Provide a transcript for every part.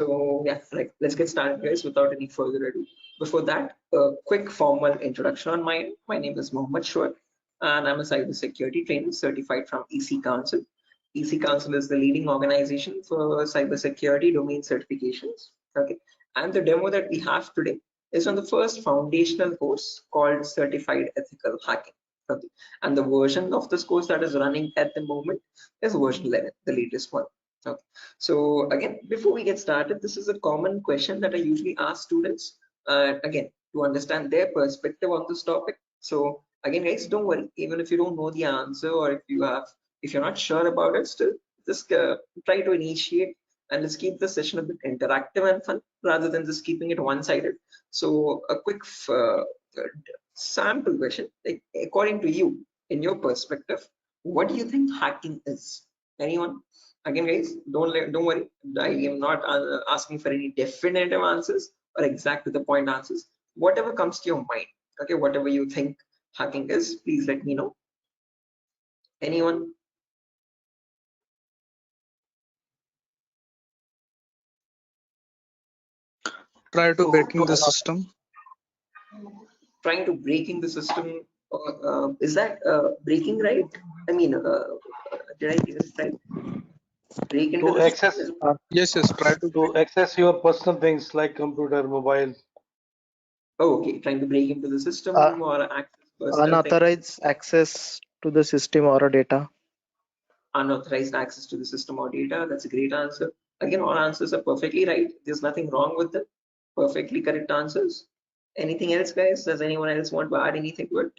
So yeah, like let's get started, guys, without any further ado. Before that, a quick formal introduction on my end. My name is Mohammed Shoaib, and I'm a cybersecurity trainer certified from EC Council. EC Council is the leading organization for cybersecurity domain certifications. Okay, and the demo that we have today is on the first foundational course called Certified Ethical Hacking. Okay, and the version of this course that is running at the moment is version 11, the latest one. Okay. So again, before we get started, this is a common question that I usually ask students, again, to understand their perspective on this topic. So again, guys, don't worry, even if you don't know the answer, or if you're not sure about it, still just try to initiate, and let's keep the session a bit interactive and fun rather than just keeping it one-sided. So a quick sample question, like, according to you, in your perspective, what do you think hacking is? Anyone? Again, guys, don't worry, I am not asking for any definitive answers or exact to the point answers. Whatever comes to your mind, okay, whatever you think hacking is, please let me know. Anyone? Try to breaking the system. Trying to breaking the system, is that breaking, right? I mean, did I get it right? Break into To the system access Yes, try to to access your personal things like computer, mobile. oh, okay, trying to break into the Uh, system or access personal things. Unauthorized access to the system or a data. Unauthorized access to the system or data. That's a great answer. Again, all answers are perfectly right. There's nothing wrong with them. Perfectly correct answers. Anything else, guys? Does anyone else want to add anything to it?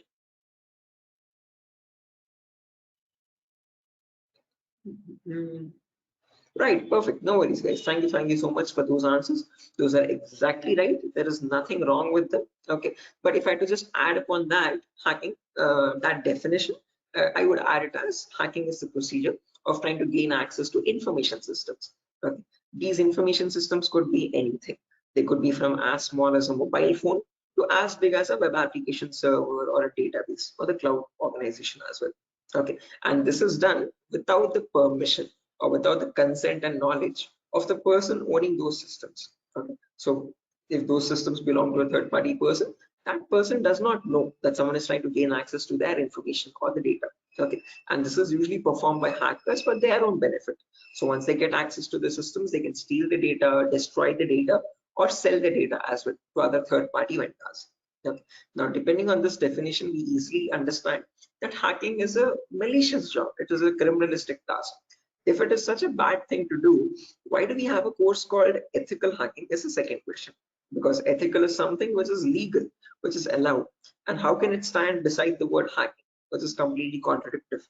Right, perfect. No worries, guys. Thank you so much for those answers. Those are exactly right. There is nothing wrong with them. Okay, but if I had to just add upon that hacking, that definition, I would add it as hacking is the procedure of trying to gain access to information systems. Okay, these information systems could be anything. They could be from as small as a mobile phone to as big as a web application server or a database or the cloud organization as well. Okay, and this is done without the permission or without the consent and knowledge of the person owning those systems. Okay, so if those systems belong to a third party person, that person does not know that someone is trying to gain access to their information or the data. Okay, and this is usually performed by hackers for their own benefit. So once they get access to the systems, they can steal the data, destroy the data, or sell the data as well to other third party vendors. Okay. Now, depending on this definition, we easily understand that hacking is a malicious job. It is a criminalistic task. If it is such a bad thing to do, why do we have a course called ethical hacking? Is the second question. Because ethical is something which is legal, which is allowed. And how can it stand beside the word hacking, which is completely contradictory?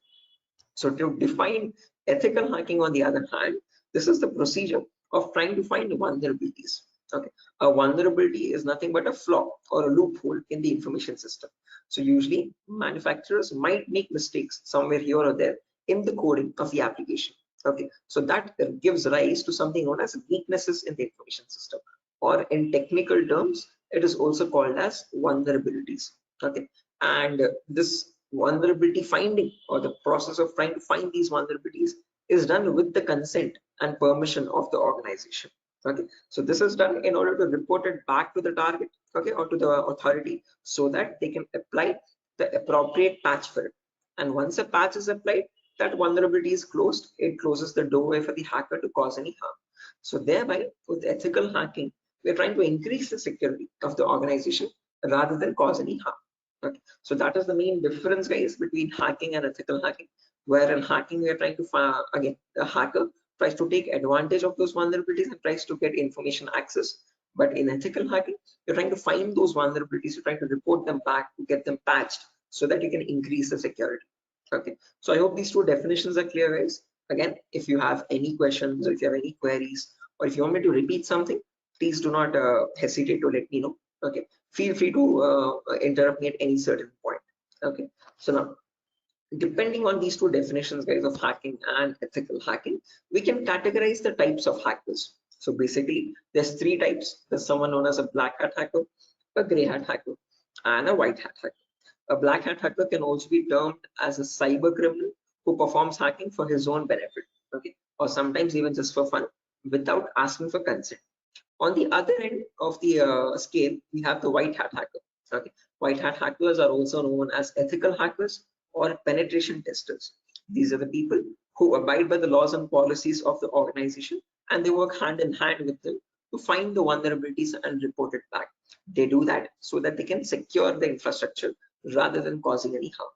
So to define ethical hacking, on the other hand, this is the procedure of trying to find vulnerabilities. Okay, a vulnerability is nothing but a flaw or a loophole in the information system. So usually manufacturers might make mistakes somewhere here or there in the coding of the application. Okay, so that gives rise to something known as weaknesses in the information system, or in technical terms, it is also called as vulnerabilities. Okay, and this vulnerability finding, or the process of trying to find these vulnerabilities, is done with the consent and permission of the organization. Okay, so this is done in order to report it back to the target, okay, or to the authority, so that they can apply the appropriate patch for it. And once a patch is applied, that vulnerability is closed. It closes the doorway for the hacker to cause any harm. So thereby, with ethical hacking, we're trying to increase the security of the organization rather than cause any harm. Okay, so that is the main difference, guys, between hacking and ethical hacking. Where in hacking, we are trying to again, the hacker tries to take advantage of those vulnerabilities and tries to get information access. But in ethical hacking, you're trying to find those vulnerabilities, you're trying to report them back to get them patched so that you can increase the security. Okay, so I hope these two definitions are clear, guys. Again, if you have any questions, or if you have any queries, or if you want me to repeat something, please do not hesitate to let me know. Okay, feel free to interrupt me at any certain point. Okay, so now, depending on these two definitions, guys, of hacking and ethical hacking, we can categorize the types of hackers. So basically, there's three types. There's someone known as a black hat hacker, a gray hat hacker, and a white hat hacker. A black hat hacker can also be termed as a cyber criminal who performs hacking for his own benefit, okay, or sometimes even just for fun. without asking for consent. On the other end of the scale, we have the white hat hacker. Okay, white hat hackers are also known as ethical hackers or penetration testers. These are the people who abide by the laws and policies of the organization, and they work hand in hand with them to find the vulnerabilities and report it back. They do that so that they can secure the infrastructure rather than causing any harm.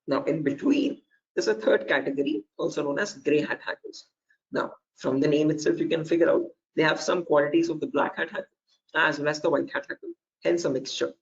Now, in between, there's a third category, also known as gray hat hackers. Now, from the name itself, you can figure out they have some qualities of the black hat hacker as well as the white hat hacker, hence a mixture.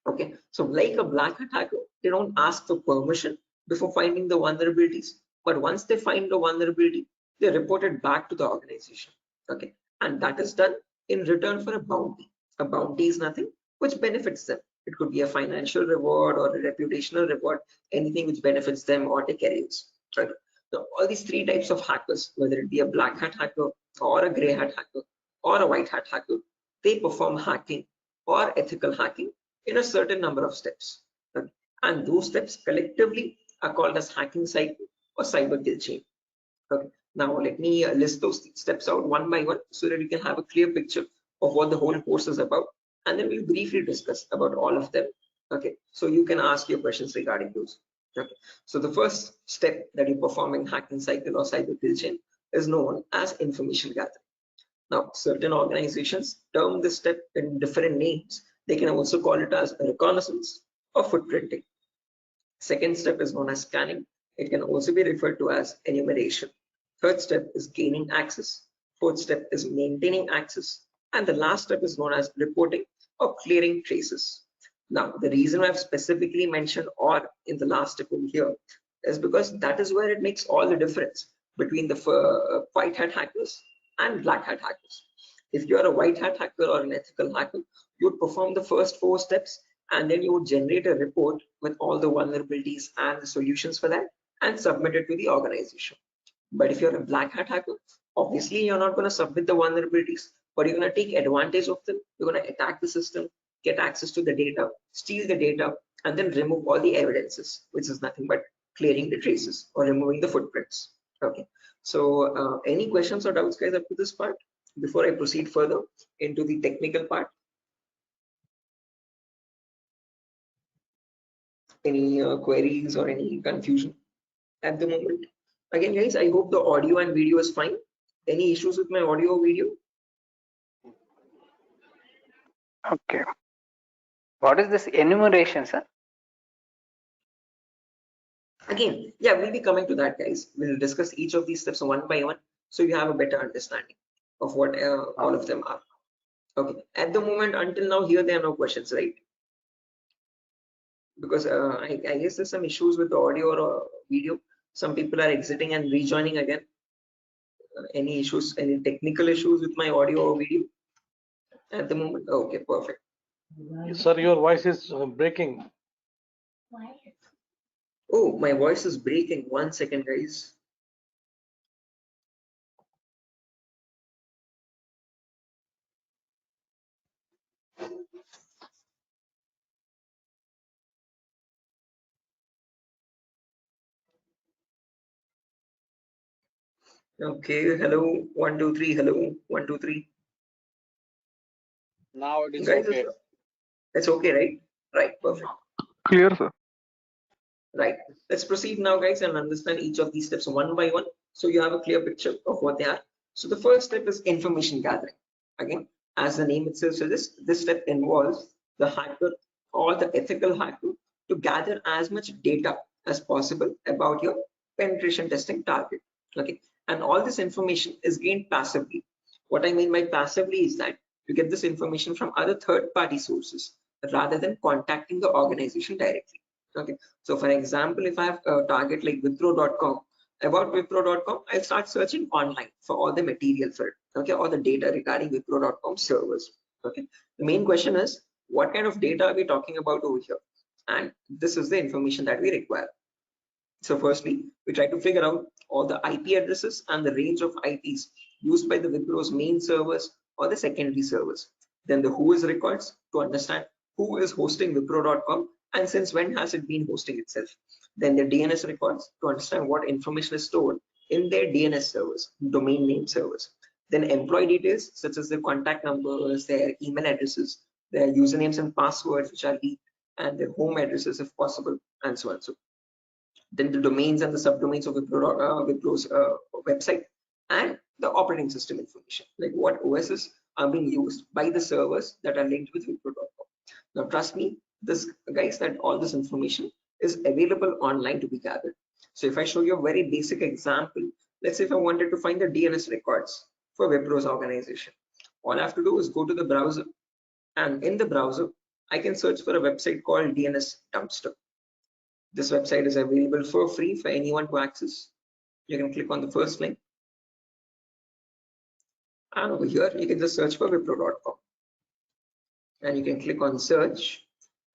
Okay, so like a black hat hacker, they don't ask for permission before finding the vulnerabilities, but once they find the vulnerability, they report it back to the organization. Okay, and that is done in return for a bounty. A bounty is nothing which benefits them. It could be a financial reward or a reputational reward, anything which benefits them or their careers. Right. So all these three types of hackers, whether it be a black hat hacker or a gray hat hacker or a white hat hacker, they perform hacking or ethical hacking in a certain number of steps. Okay. And those steps collectively are called as hacking cycle or cyber kill chain. Okay. Now let me list those steps out one by one so that we can have a clear picture of what the whole course is about, and then we'll briefly discuss about all of them. Okay, so you can ask your questions regarding those. Okay, so the first step that you perform in hacking cycle or cyber kill chain is known as information gathering. Now, certain organizations term this step in different names. They can also call it as reconnaissance or footprinting. Second step is known as scanning. It can also be referred to as enumeration. Third step is gaining access. Fourth step is maintaining access. And the last step is known as reporting or clearing traces. Now, the reason I've specifically mentioned "or" in the last step over here is because that is where it makes all the difference between the white hat hackers and black hat hackers. If you're a white hat hacker or an ethical hacker, you would perform the first 4 steps and then you would generate a report with all the vulnerabilities and the solutions for that and submit it to the organization. But if you're a black hat hacker, obviously you're not going to submit the vulnerabilities, but you're going to take advantage of them. You're going to attack the system, get access to the data, steal the data, and then remove all the evidences, which is nothing but clearing the traces or removing the footprints. Okay, so any questions or doubts, guys, up to this part before I proceed further into the technical part? Any queries or any confusion at the moment? Again, guys, I hope the audio and video is fine. Any issues with my audio or video? Okay. What is this enumeration, sir? Again, yeah, we'll be coming to that, guys. We'll discuss each of these steps one by one so you have a better understanding of what all of them are. Okay, at the moment, until now, here there are no questions, right? Because I guess there's some issues with the audio or video. Some people are exiting and rejoining again. Any issues, any technical issues with my audio or video at the moment? Okay, perfect. Sir, your voice is breaking. Oh, my voice is breaking. 1 second, guys. Okay, hello, 1 2 3, hello, 1 2 3. Now it is Guys, okay. it's okay, right? Right, perfect. Clear, sir. Right, let's proceed now, guys, and understand each of these steps one by one so you have a clear picture of what they are. So the first step is information gathering. Again, as the name itself suggests, this step involves the hacker or the ethical hacker to gather as much data as possible about your penetration testing target. Okay, and all this information is gained passively. What I mean by passively is that you get this information from other third-party sources rather than contacting the organization directly. Okay, so for example, if I have a target like wipro.com, about wipro.com, I'll start searching online for all the material for it, okay, all the data regarding wipro.com servers. Okay, the main question is what kind of data are we talking about over here, and this is the information that we require. So firstly, we try to figure out all the IP addresses and the range of IPs used by the Wipro's main servers or the secondary servers. Then the who is records to understand who is hosting wipro.com and since when has it been hosting itself. Then the DNS records to understand what information is stored in their DNS servers, domain name servers. Then employee details such as their contact numbers, their email addresses, their usernames and passwords which are leaked, and their home addresses if possible, and so on. So then the domains and the subdomains of Wipro's website, and the operating system information, like what OSs are being used by the servers that are linked with Wipro.com. Now trust me, this guys, that all this information is available online to be gathered. So if I show you a very basic example, let's say if I wanted to find the DNS records for Wipro's organization, all I have to do is go to the browser, and in the browser I can search for a website called DNS Dumpster. This website is available for free for anyone to access. You can click on the first link, and over here you can just search for Wipro.com, and you can click on search,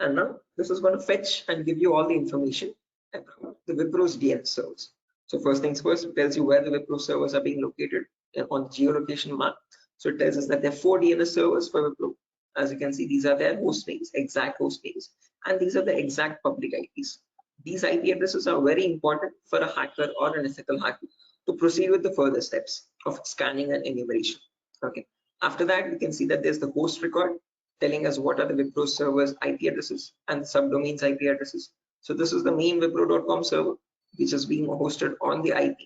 and now this is going to fetch and give you all the information about the Wipro's DNS servers. So first things first, it tells you where the Wipro servers are being located on the geolocation map. So it tells us that there are 4 DNS servers for Wipro. As you can see, these are their host names, exact host names, and these are the exact public IPs. These IP addresses are very important for a hacker or an ethical hacker to proceed with the further steps of scanning and enumeration. Okay. After that, we can see that there's the host record telling us what are the Wipro servers IP addresses and subdomains IP addresses. So this is the main Wipro.com server, which is being hosted on the IP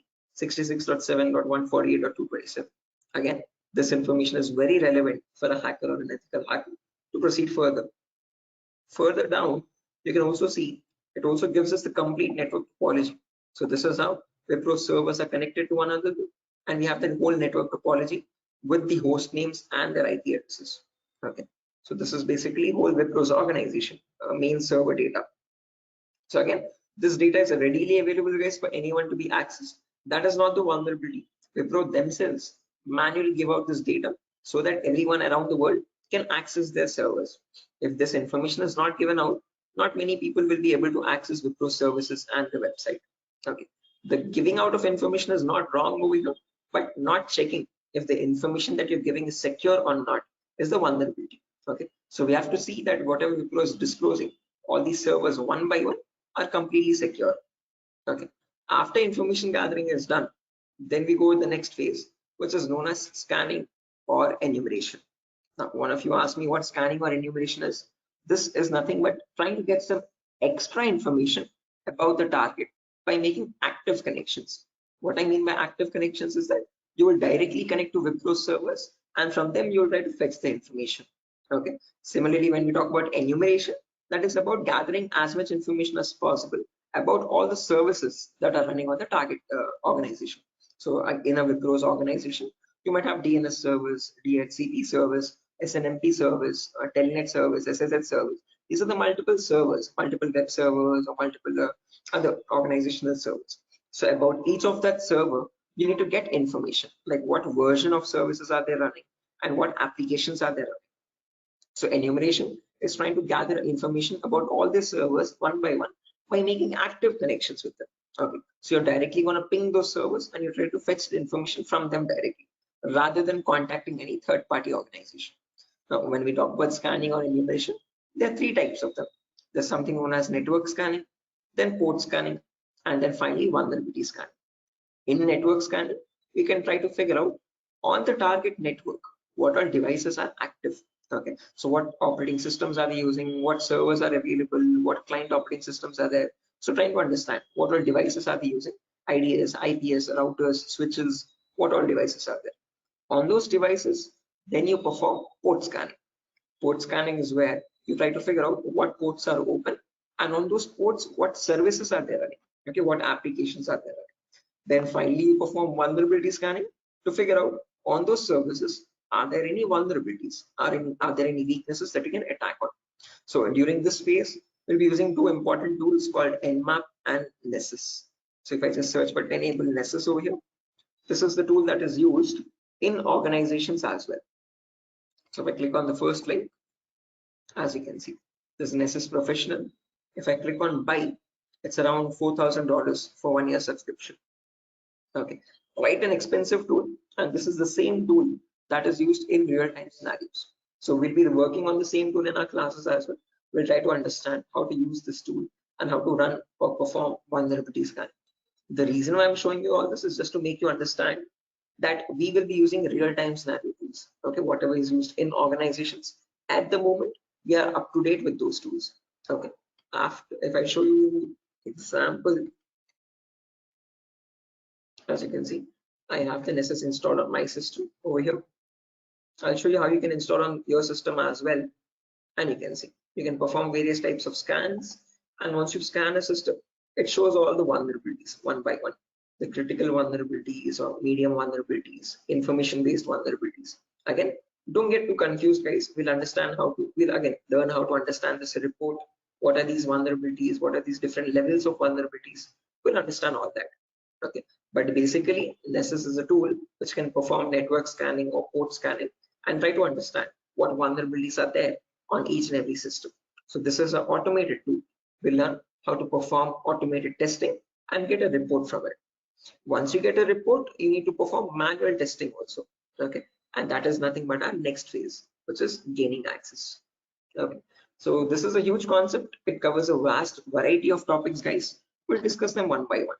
66.7.148.227. Again, this information is very relevant for a hacker or an ethical hacker to proceed further. Further down, you can also see it also gives us the complete network topology. So this is how Wipro servers are connected to one another, and we have the whole network topology with the host names and their IP addresses. Okay, so this is basically whole Wipro's organization main server data. So again, this data is readily available, guys, for anyone to be accessed. That is not the vulnerability. Wipro themselves manually give out this data so that everyone around the world can access their servers. If this information is not given out, not many people will be able to access Wipro services and the website. Okay, the giving out of information is not wrong over here, but not checking if the information that you're giving is secure or not is the vulnerability. Okay, so we have to see that whatever Wipro is disclosing, all these servers one by one are completely secure. Okay, after information gathering is done, then we go to the next phase, which is known as scanning or enumeration. Now, one of you asked me what scanning or enumeration is. This is nothing but trying to get some extra information about the target by making active connections. What I mean by active connections is that you will directly connect to Wipro servers, and from them you will try to fetch the information. Okay. Similarly, when we talk about enumeration, that is about gathering as much information as possible about all the services that are running on the target organization. So in a Wipro's organization, you might have DNS servers, DHCP servers, SNMP servers, Telnet servers, SSH servers. These are the multiple servers, multiple web servers, or multiple other organizational servers. So about each of that server, you need to get information, like what version of services are they running and what applications are they running. So enumeration is trying to gather information about all the servers one by one by making active connections with them. Okay, so you're directly going to ping those servers and you try to fetch the information from them directly rather than contacting any third-party organization. Now, when we talk about scanning or enumeration, there are 3 types of them. There's something known as network scanning, then port scanning, and then finally vulnerability scanning. In network scanning, we can try to figure out on the target network what all devices are active. Okay, so what operating systems are they using, what servers are available, what client operating systems are there. So trying to understand what all devices are they using, IDS, IPS, routers, switches, what all devices are there. On those devices, then you perform port scanning. Port scanning is where you try to figure out what ports are open, and on those ports, what services are there running. Okay, what applications are there running. Then finally, you perform vulnerability scanning to figure out on those services, are there any vulnerabilities? Are there any weaknesses that you can attack on? So during this phase, we'll be using 2 important tools called Nmap and Nessus. So if I just search for enable Nessus over here, this is the tool that is used in organizations as well. So if I click on the first link, as you can see, this is Nessus Professional. If I click on buy, it's around $4,000 for 1 year subscription. Okay, quite an expensive tool, and this is the same tool that is used in real-time scenarios. So we'll be working on the same tool in our classes as well. We'll try to understand how to use this tool and how to run or perform vulnerability scanning. The reason why I'm showing you all this is just to make you understand that we will be using real-time scenario tools. Okay, whatever is used in organizations at the moment, we are up to date with those tools. Okay, after if I show you example, as you can see, I have the Nessus installed on my system over here. I'll show you how you can install on your system as well, and you can see you can perform various types of scans, and once you scan a system, it shows all the vulnerabilities one by one, the critical vulnerabilities or medium vulnerabilities, information based vulnerabilities. Again, don't get too confused, guys. We'll again learn how to understand this report. What are these vulnerabilities? What are these different levels of vulnerabilities? We'll understand all that. Okay, but basically Nessus is a tool which can perform network scanning or port scanning and try to understand what vulnerabilities are there on each and every system. So this is an automated tool. We'll learn how to perform automated testing and get a report from it. Once you get a report, you need to perform manual testing also. Okay, and that is nothing but our next phase, which is gaining access. Okay, so this is a huge concept. It covers a vast variety of topics, guys. We'll discuss them one by one.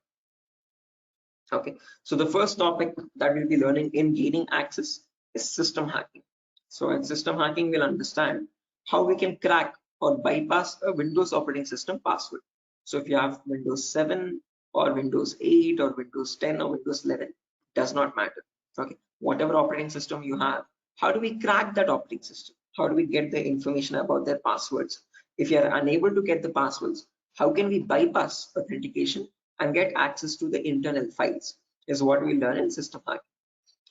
Okay, so the first topic that we'll be learning in gaining access is system hacking. So in system hacking, we'll understand how we can crack or bypass a Windows operating system password. So if you have Windows 7 or Windows 8 or Windows 10 or Windows 11, does not matter. Okay, whatever operating system you have, how do we crack that operating system? How do we get the information about their passwords? If you are unable to get the passwords, how can we bypass authentication and get access to the internal files is what we learn in system hacking.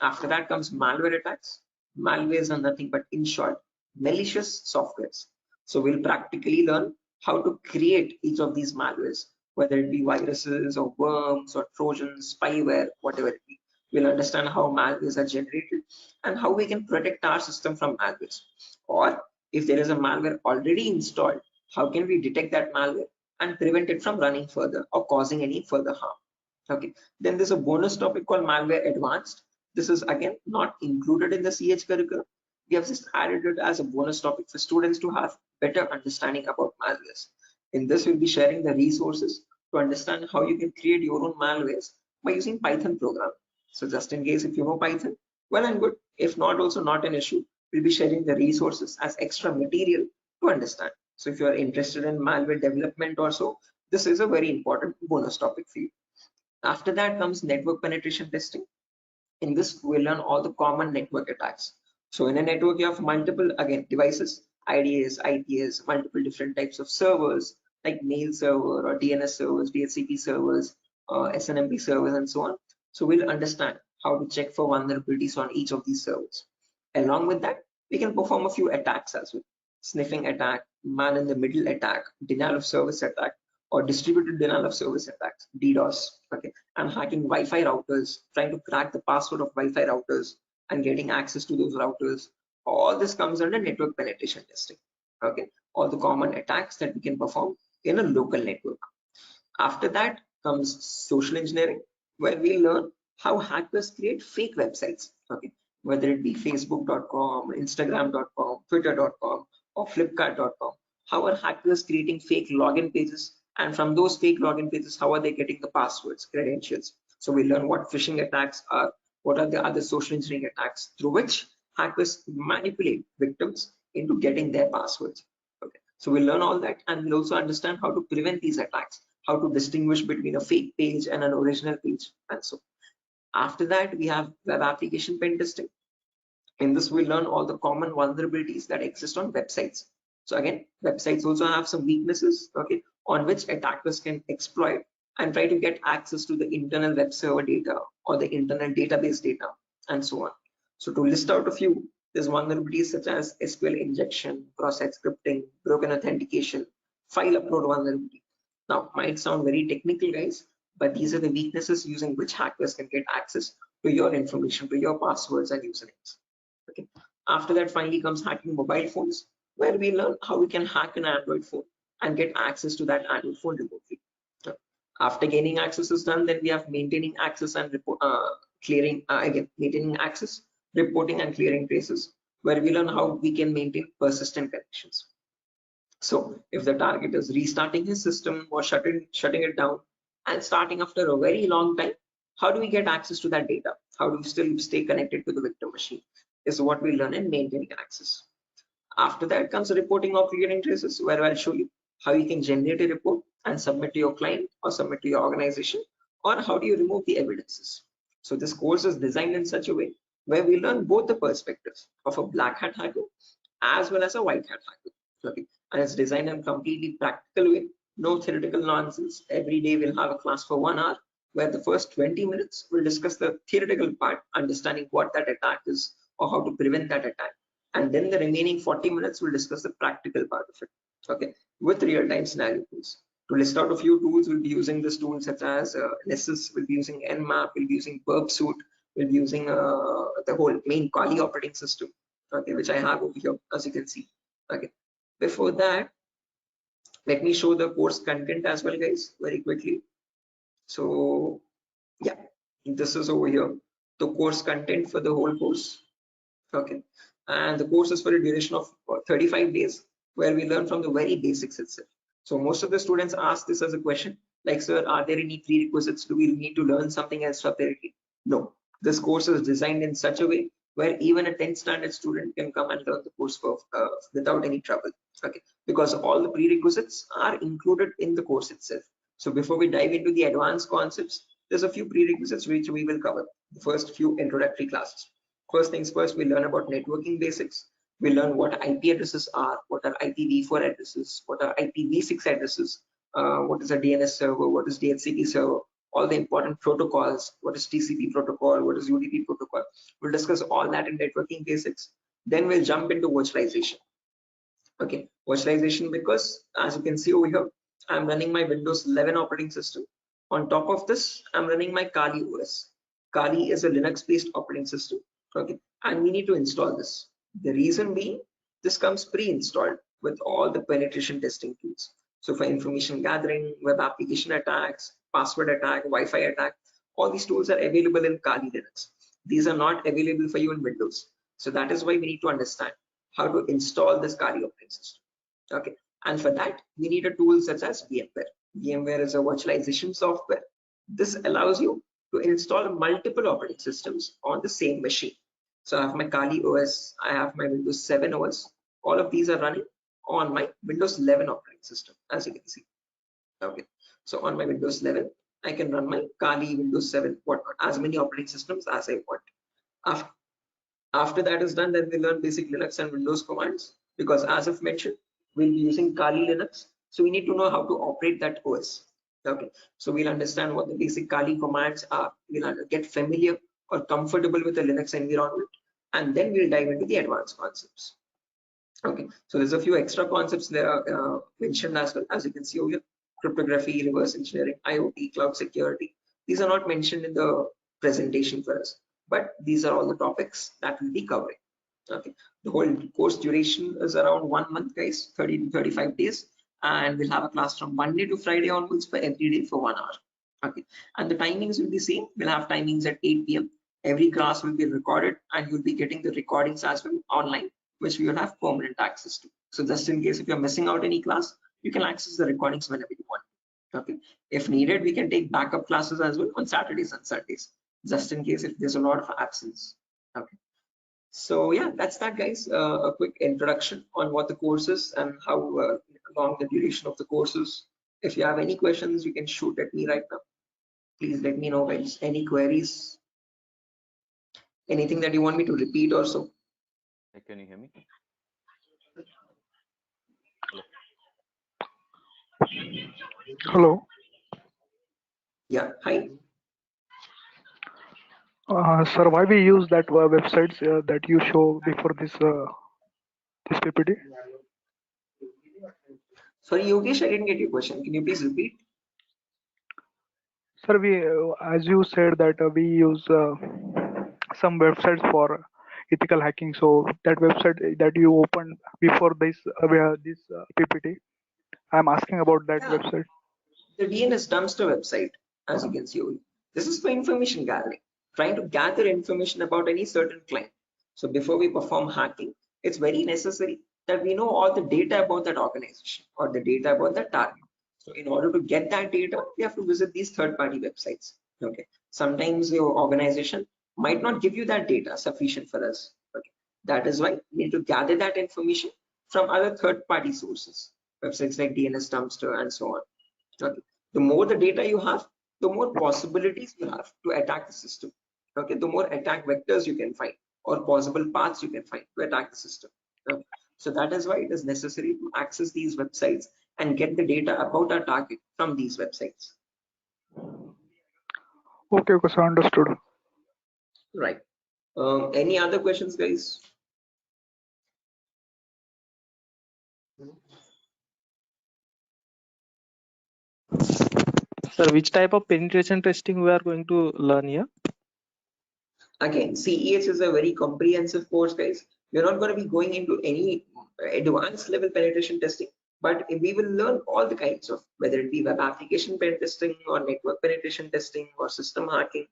After that comes malware attacks. Malwares are nothing but, in short, malicious softwares. So we'll practically learn how to create each of these malwares, whether it be viruses or worms or trojans, spyware, whatever it be. We'll understand how malwares are generated and how we can protect our system from malwares. Or if there is a malware already installed, how can we detect that malware and prevent it from running further or causing any further harm. Okay, then there's a bonus topic called malware advanced. This is again not included in the CH curriculum. We have just added it as a bonus topic for students to have better understanding about malwares. In this, we'll be sharing the resources to understand how you can create your own malwares by using Python program. So just in case if you know Python, well and good. If not, also not an issue. We'll be sharing the resources as extra material to understand. So if you are interested in malware development or so, this is a very important bonus topic for you. After that comes network penetration testing. In this, we'll learn all the common network attacks. So in a network, you have multiple, again, devices, IDS, IPS, multiple different types of servers like mail server or DNS servers, DHCP servers, SNMP servers, and so on. So we'll understand how to check for vulnerabilities on each of these servers. Along with that, we can perform a few attacks as well. Sniffing attack, man-in-the-middle attack, denial of service attack, or distributed denial of service attacks, DDoS. Okay, and hacking Wi-Fi routers, trying to crack the password of Wi-Fi routers and getting access to those routers. All this comes under network penetration testing. Okay, all the common attacks that we can perform in a local network. After that comes social engineering, where we learn how hackers create fake websites. Okay, whether it be facebook.com, instagram.com, twitter.com, or flipkart.com. How are hackers creating fake login pages, and from those fake login pages, how are they getting the passwords, credentials? So we learn what phishing attacks are, what are the other social engineering attacks through which hackers manipulate victims into getting their passwords. Okay, so we learn all that, and we'll also understand how to prevent these attacks, how to distinguish between a fake page and an original page, and so. After that, we have web application pen testing. In this, we learn all the common vulnerabilities that exist on websites. So again, websites also have some weaknesses, okay, on which attackers can exploit and try to get access to the internal web server data or the internal database data, and so on. So to list out a few, there's vulnerabilities such as SQL injection, cross-site scripting, broken authentication, file upload vulnerability. Now, might sound very technical, guys, but these are the weaknesses using which hackers can get access to your information, to your passwords and usernames. Okay. After that, finally comes hacking mobile phones, where we learn how we can hack an Android phone and get access to that Android phone remotely. After gaining access is done, then we have maintaining access and maintaining access, reporting and clearing traces, where we learn how we can maintain persistent connections. So if the target is restarting his system or shutting it down and starting after a very long time, How do we get access to that data? How do we still stay connected to the victim machine? Is what we learn in maintaining access. After that comes reporting of creating traces, where I'll show you how you can generate a report and submit to your client or submit to your organization, or how do you remove the evidences. So this course is designed in such a way where we learn both the perspectives of a black hat hacker as well as a white hat hacker. Okay. And it's designed in a completely practical way, no theoretical nonsense. Every day we'll have a class for 1 hour where the first 20 minutes we'll discuss the theoretical part, understanding what that attack is or how to prevent that attack. And then the remaining 40 minutes we'll discuss the practical part of it, okay, with real-time scenario tools. To list out a few tools, we'll be using this tool such as Nessus, we'll be using Nmap, we'll be using Burp Suite, we'll be using the whole main Kali operating system, okay, which I have over here, as you can see. Okay. Before that, let me show the course content as well, guys, very quickly. So yeah, this is over here, the course content for the whole course. Okay, and the course is for a duration of 35 days, where we learn from the very basics itself. So most of the students ask this as a question, like, sir, are there any prerequisites? Do we need to learn something else separately? No, this course is designed in such a way where even a 10th standard student can come and learn the course for, without any trouble. Okay, because all the prerequisites are included in the course itself. So before we dive into the advanced concepts, there's a few prerequisites which we will cover. The first few introductory classes. First things first, we learn about networking basics. We learn what IP addresses are, what are IPv4 addresses, what are IPv6 addresses, what is a DNS server, what is DHCP server, all the important protocols, what is TCP protocol, what is UDP protocol. We'll discuss all that in networking basics. Then we'll jump into virtualization. Okay, virtualization, because as you can see over here, I'm running my Windows 11 operating system. On top of this, I'm running my Kali OS. Kali is a Linux-based operating system. Okay, and we need to install this. The reason being, this comes pre-installed with all the penetration testing tools. So for information gathering, web application attacks, password attack, Wi-Fi attack, all these tools are available in Kali Linux. These are not available for you in Windows. So that is why we need to understand how to install this Kali operating system. Okay, and for that we need a tool such as VMware. VMware is a virtualization software. This allows you to install multiple operating systems on the same machine. So I have my Kali OS, I have my Windows 7 OS. All of these are running on my Windows 11 operating system, as you can see. Okay, so on my Windows 11, I can run my Kali, Windows 7, whatnot, as many operating systems as I want. After that is done, then we learn basic Linux and Windows commands, because as I've mentioned, we'll be using Kali Linux. So we need to know how to operate that OS. Okay, so we'll understand what the basic Kali commands are. We'll get familiar or comfortable with the Linux environment, and then we'll dive into the advanced concepts. Okay, so there's a few extra concepts there mentioned as well, as you can see over here: cryptography, reverse engineering, IoT, cloud security. These are not mentioned in the presentation for us, but these are all the topics that we'll be covering. Okay, the whole course duration is around 1 month, guys, 30 to 35 days, and we'll have a class from Monday to Friday onwards for every day for 1 hour. Okay, and the timings will be same. We'll have timings at 8 p.m. Every class will be recorded, and you'll be getting the recordings as well online, which we will have permanent access to. So just in case if you're missing out any class, you can access the recordings whenever you want. Okay, if needed, we can take backup classes as well on Saturdays and Sundays, just in case if there's a lot of absence. Okay, so yeah, that's that, guys. A quick introduction on what the course is and how long the duration of the course is. If you have any questions, you can shoot at me right now. Please let me know, guys. Any queries, anything that you want me to repeat or so. Can you hear me? Hello. Yeah, hi. Sir, why we use that websites that you show before this PPT? Sorry, Yogesh, I didn't get your question. Can you please repeat? Sir, we as you said that we use some websites for ethical hacking. So that website that you opened before this PPT, I'm asking about that Yeah. website. The DNS dumpster website, as you can see over here. This is for information gathering, trying to gather information about any certain client. So before we perform hacking, it's very necessary that we know all the data about that organization or the data about that target. So in order to get that data, we have to visit these third-party websites. Okay, Sometimes your organization might not give you that data sufficient for us. Okay. That is why we need to gather that information from other third-party sources, websites like DNS Dumpster and so on. Okay. The more the data you have, the more possibilities you have to attack the system. Okay. The more attack vectors you can find or possible paths you can find to attack the system. Okay. So that is why it is necessary to access these websites and get the data about our target from these websites. Okay, okay, so understood. Right. Any other questions, guys? Sir, which type of penetration testing we are going to learn here? Again, CEH is a very comprehensive course, guys. We're not going to be going into any advanced level penetration testing, but we will learn all the kinds of, whether it be web application pen testing or network penetration testing or system hacking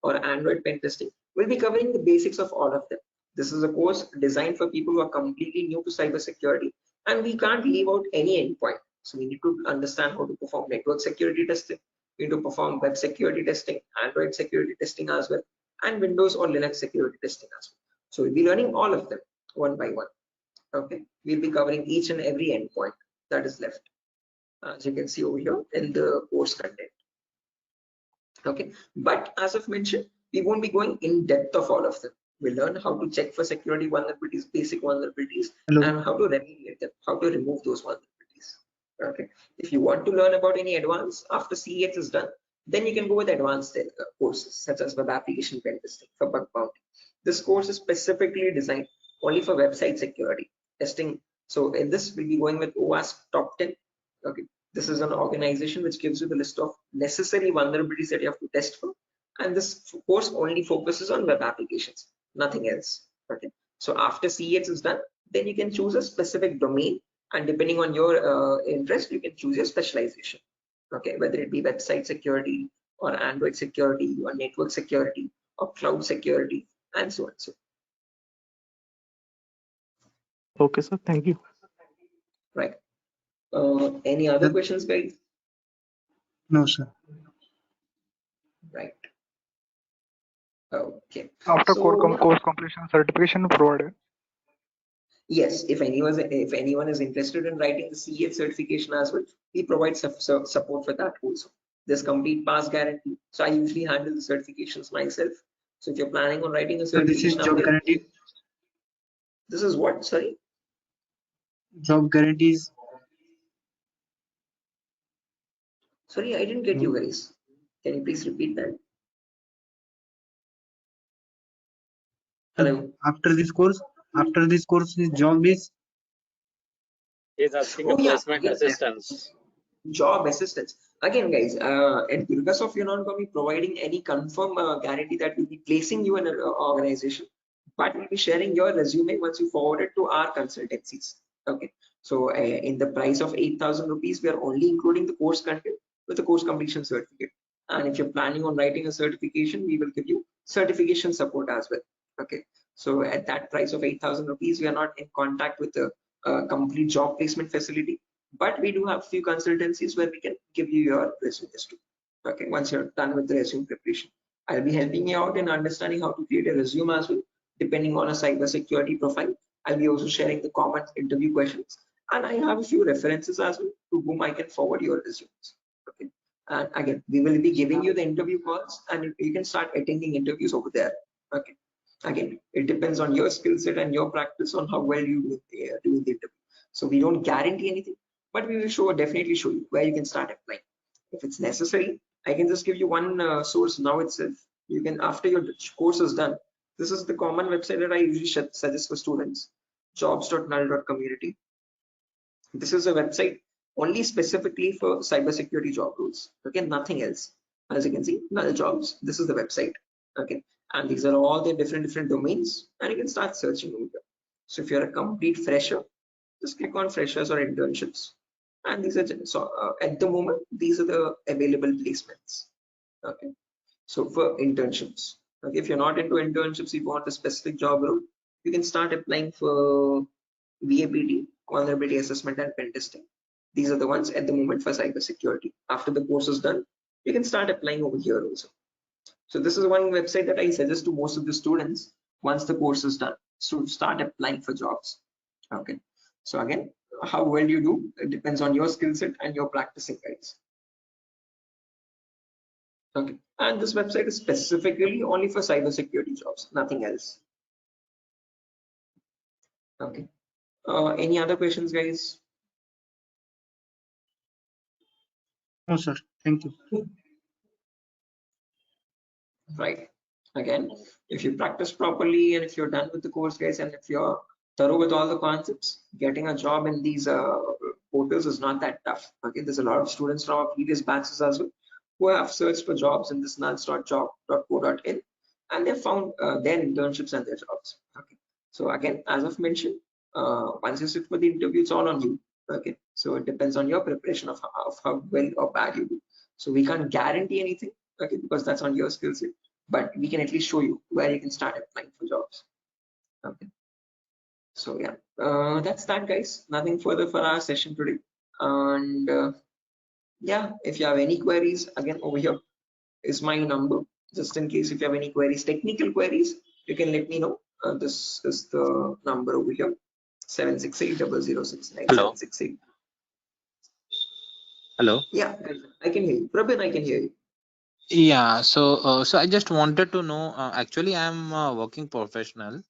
or Android pen testing. We'll be covering the basics of all of them. This is a course designed for people who are completely new to cybersecurity, and we can't leave out any endpoint. So we need to understand how to perform network security testing. We need to perform web security testing, Android security testing as well, and Windows or Linux security testing as well. So we'll be learning all of them one by one. Okay, we'll be covering each and every endpoint that is left, as you can see over here in the course content. Okay, but as I've mentioned, we won't be going in depth of all of them. We'll learn how to check for security vulnerabilities, basic vulnerabilities, and how to remediate them, how to remove those vulnerabilities. Okay, if you want to learn about any advanced after CEX is done, then you can go with advanced courses such as web application pen testing for bug bounty. This course is specifically designed only for website security testing. So in this, we'll be going with OWASP Top 10. Okay, this is an organization which gives you the list of necessary vulnerabilities that you have to test for, and this course only focuses on web applications, nothing else. Okay, so after CEX is done, then you can choose a specific domain, and depending on your interest, you can choose your specialization. Okay, whether it be website security or Android security or network security or cloud security and so on. So Okay, sir. Thank you. right. Any other questions, guys? No, sir. Right. Okay. After So course completion, certification provided. yes, if anyone is interested in writing the CEH certification as well, we provide support for that also. There's complete pass guarantee. So I usually handle the certifications myself. So if you're planning on writing a So this is certification, job guarantee. this is what? Sorry. Job guarantees. Sorry, I didn't get you guys. Can you please repeat that? Hello. After this course, is job is. He's asking Oh a yeah, placement yes, assistance. job assistance. Again, guys, at Durga, you're not going to be providing any confirm guarantee that we'll be placing you in an organization, but we'll be sharing your resume once you forward it to our consultancies. Okay, so in the price of 8,000 rupees, we are only including the course content with the course completion certificate. And if you're planning on writing a certification, we will give you certification support as well. Okay, so at that price of 8,000 rupees, we are not in contact with the complete job placement facility, but we do have few consultancies where we can give you your resumes too. Okay, once you're done with the resume preparation, I'll be helping you out in understanding how to create a resume as well, depending on a cybersecurity profile. I'll be also sharing the common interview questions, and I have a few references as well to whom I can forward your resumes. Okay, and again, we will be giving you the interview calls, and you can start attending interviews over there. Okay, again, it depends on your skill set and your practice on how well you do the interview. So we don't guarantee anything, but we will definitely show you where you can start applying. If it's necessary, I can just give you one source now itself. You can, after your course is done, this is the common website that I usually suggest for students, jobs.null.community. This is a website only specifically for cybersecurity job roles. Okay, nothing else. As you can see, null jobs. This is the website. Okay, and these are all the different domains, and you can start searching over here. So if you're a complete fresher, just click on freshers or internships, and these are at the moment these are the available placements. Okay, so for internships, okay, if you're not into internships, you want a specific job role, you can start applying for VAPT, vulnerability assessment and pen testing. These are the ones at the moment for cybersecurity. After the course is done, you can start applying over here also. So this is one website that I suggest to most of the students once the course is done, to start applying for jobs. Okay. So again, how well you do, it depends on your skill set and your practicing, guys. Okay. And this website is specifically only for cybersecurity jobs, nothing else. Okay. Any other questions, guys? No, sir. Thank you. Right. Again, if you practice properly and if you're done with the course, guys, and if you're thorough with all the concepts, getting a job in these portals is not that tough. Okay, there's a lot of students from our previous batches as well who have searched for jobs in this nuts.job.co.in and they found their internships and their jobs. Okay, so again, as I've mentioned, once you sit for the interview, it's all on you. Okay, so it depends on your preparation of how well or bad you do. So we can't guarantee anything, okay, because that's on your skill set, but we can at least show you where you can start applying for jobs. Okay, so yeah, that's that, guys. Nothing further for our session today. And yeah, if you have any queries, again, over here is my number, just in case if you have any queries, technical queries, you can let me know. This is the number over here, 768-006-9768. Hello. Hello. Yeah, I can hear you. Prabin, I can hear you. Yeah. So I just wanted to know. Actually, I'm a working professional.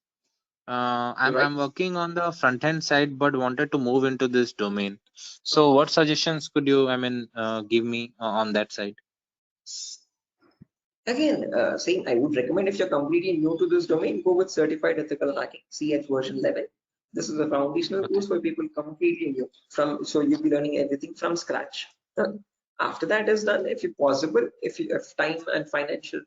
I'm working on the front end side, but wanted to move into this domain. So, what suggestions could you, give me on that side? Again, same, I would recommend if you're completely new to this domain, go with Certified Ethical Hacking, CH version 11. This is a foundational course for people completely new. So you'll be learning everything from scratch. After that is done, if you possible, if time and financial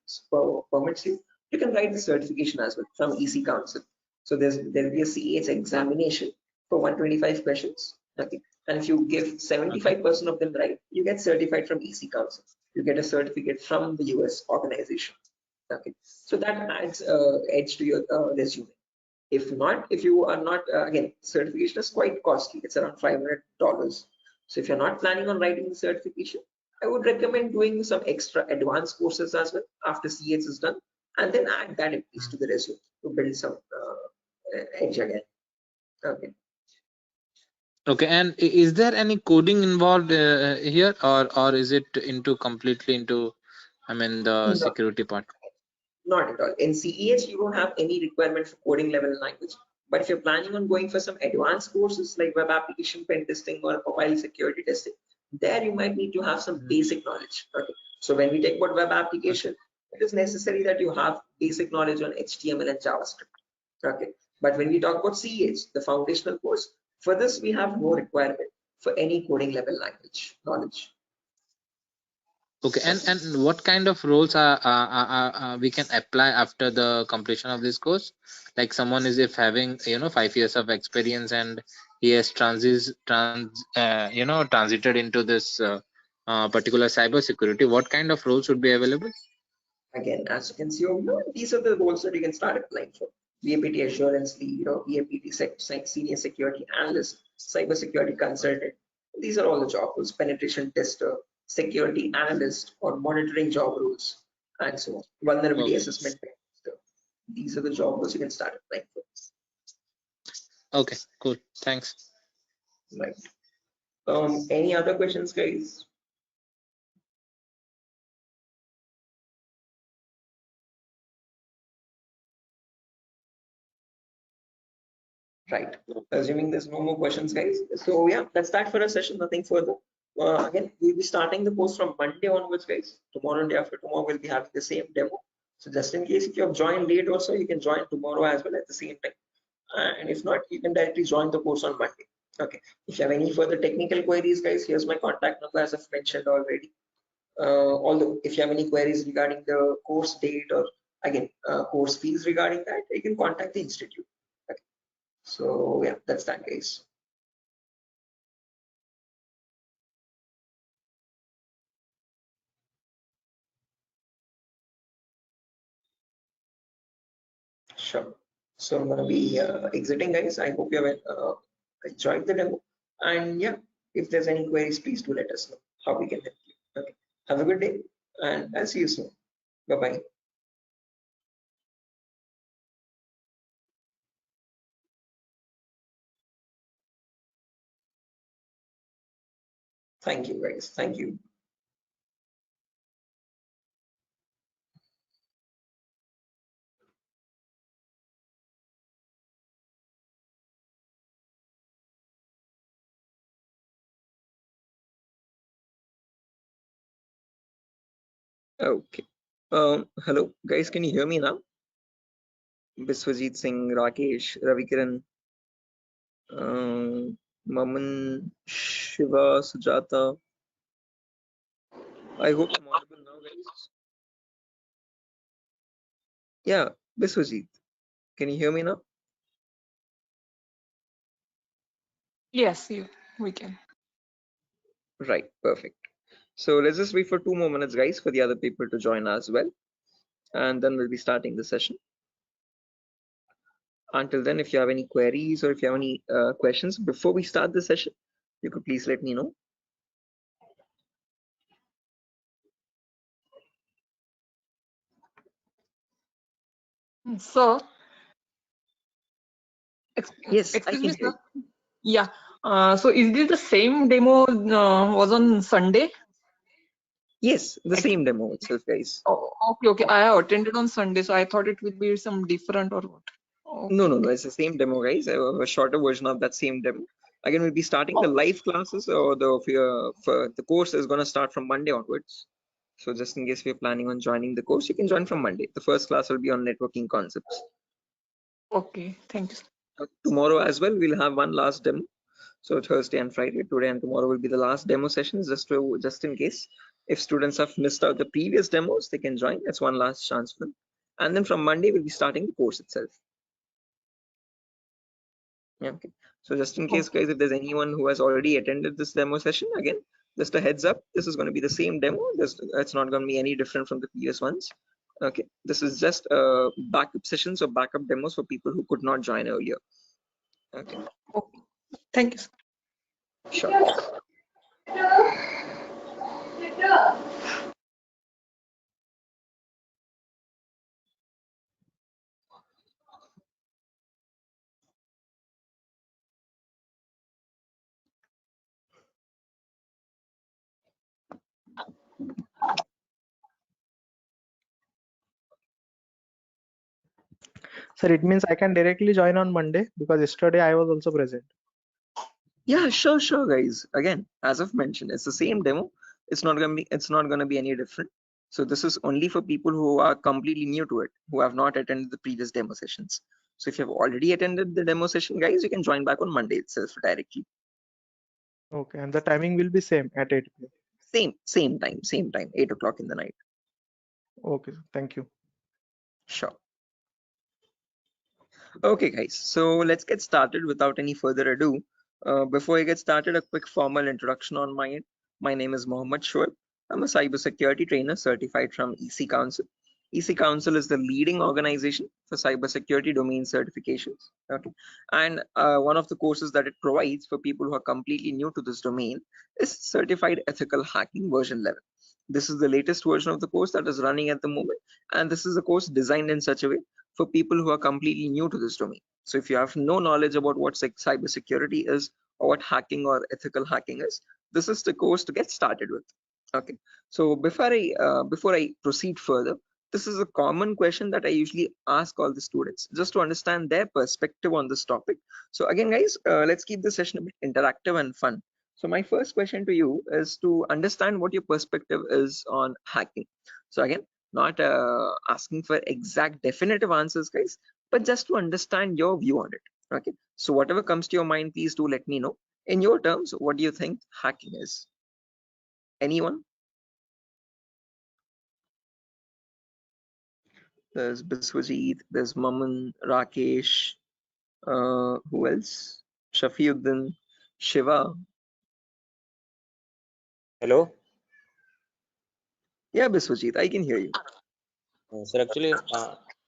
permits you, you can write the certification as well from EC Council. So there'll be a CH examination for 125 questions. Okay, and if you give 75% of them right, you get certified from EC Council. You get a certificate from the US organization. Okay, so that adds edge to your resume. If not, if you are not, again, certification is quite costly. It's around $500. So if you're not planning on writing the certification, I would recommend doing some extra advanced courses as well after CH is done, and then add that at least to the resume to build some edge again. Okay. Okay. And is there any coding involved here, or is it into completely into, the No, security part? not at all. In CEH, you don't have any requirement for coding level language. But if you're planning on going for some advanced courses like web application pen testing or mobile security testing, there you might need to have some basic knowledge. Okay. So when we talk about web application, it is necessary that you have basic knowledge on HTML and JavaScript. Okay. But when we talk about CEH, the foundational course, for this we have no requirement for any coding level language knowledge. Okay. And what kind of roles are we can apply after the completion of this course? Like someone is if having 5 years of experience and he has transited into this particular cyber security, what kind of roles would be available? Again, as you can see over here, these are the roles that you can start applying for. VAPT assurance lead or VAPT senior security analyst, cyber security consultant. These are all the job roles. Penetration tester, security analyst, or monitoring job roles, and so on. Vulnerability assessment tester. These are the job roles you can start applying for. Okay, cool. Thanks. Right. Any other questions, guys? Right. Assuming there's no more questions, guys. So yeah, that's that for a session. Nothing further. Again, we'll be starting the course from Monday onwards, guys. Tomorrow and day after tomorrow, we'll be having the same demo. So just in case if you have joined late also, you can join tomorrow as well at the same time. And if not, you can directly join the course on Monday. Okay. If you have any further technical queries, guys, here's my contact number as I've mentioned already. Although if you have any queries regarding the course date or again course fees regarding that, you can contact the institute. Okay. So yeah, that's that, guys. Sure. So I'm gonna be exiting, guys. I hope you have enjoyed the demo. And yeah, if there's any queries, please do let us know how we can help you. Okay. Have a good day, and I'll see you soon. Bye bye. Thank you, guys. Thank you. Okay. Hello, guys. Can you hear me now? Biswajit Singh, Rakesh, Ravikiran, Maman, Shiva, Sujata. I hope I'm audible now, guys. Yeah, Biswajit. Can you hear me now? Yes, we can. Right, perfect. So let's just wait for 2 more minutes, guys, for the other people to join as well. And then we'll be starting the session. Until then, if you have any queries or if you have any questions before we start the session, you could please let me know. So, Yes, I excuse can me, hear sir. you. Yeah. So, is this the same demo was on Sunday? Yes, the same demo itself, guys. Oh, okay. I have attended on Sunday, so I thought it would be some different or what. No, it's the same demo, guys. A shorter version of that same demo. Again, we'll be starting the live classes, or the course is going to start from Monday onwards. So just in case we're planning on joining the course, you can join from Monday. The first class will be on networking concepts. Okay, thank you, sir. Tomorrow as well, we'll have one last demo. So Thursday and Friday, today and tomorrow will be the last demo sessions, just in case if students have missed out the previous demos, they can join. That's one last chance for them. And then from Monday, we'll be starting the course itself. Yeah, okay. So just in case, guys, if there's anyone who has already attended this demo session, again, just a heads up, this is going to be the same demo. It's not going to be any different from the previous ones. Okay, this is just backup sessions or backup demos for people who could not join earlier. Okay. Okay. Thank you, sir. Sure. Sir, it means I can directly join on Monday because yesterday I was also present. Yeah, sure, guys. Again, as I've mentioned, it's the same demo. It's not gonna be any different. So this is only for people who are completely new to it, who have not attended the previous demo sessions. So if you have already attended the demo session, guys, you can join back on Monday itself directly. Okay, and the timing will be same at 8 p.m. Same time, 8 o'clock in the night. Okay, thank you. Sure. Okay, guys, so let's get started without any further ado. Before I get started, a quick formal introduction on my end. My name is Mohammed Shoaib. I'm a cybersecurity trainer certified from EC Council. EC Council is the leading organization for cybersecurity domain certifications. Okay, and one of the courses that it provides for people who are completely new to this domain is Certified Ethical Hacking version 11. This is the latest version of the course that is running at the moment, and this is a course designed in such a way for people who are completely new to this domain. So if you have no knowledge about what cybersecurity is or what hacking or ethical hacking is, this is the course to get started with. Okay. So before I proceed further, this is a common question that I usually ask all the students just to understand their perspective on this topic. So again, guys, let's keep the session a bit interactive and fun. So my first question to you is to understand what your perspective is on hacking. So again, not asking for exact definitive answers, guys, but just to understand your view on it. Okay, so whatever comes to your mind, please do let me know. In your terms, what do you think hacking is? Anyone? There's Biswajit, there's Maman, Rakesh, who else? Shafiuddin, Shiva. Hello. Yeah, Biswajit, I can hear you. Sir, actually,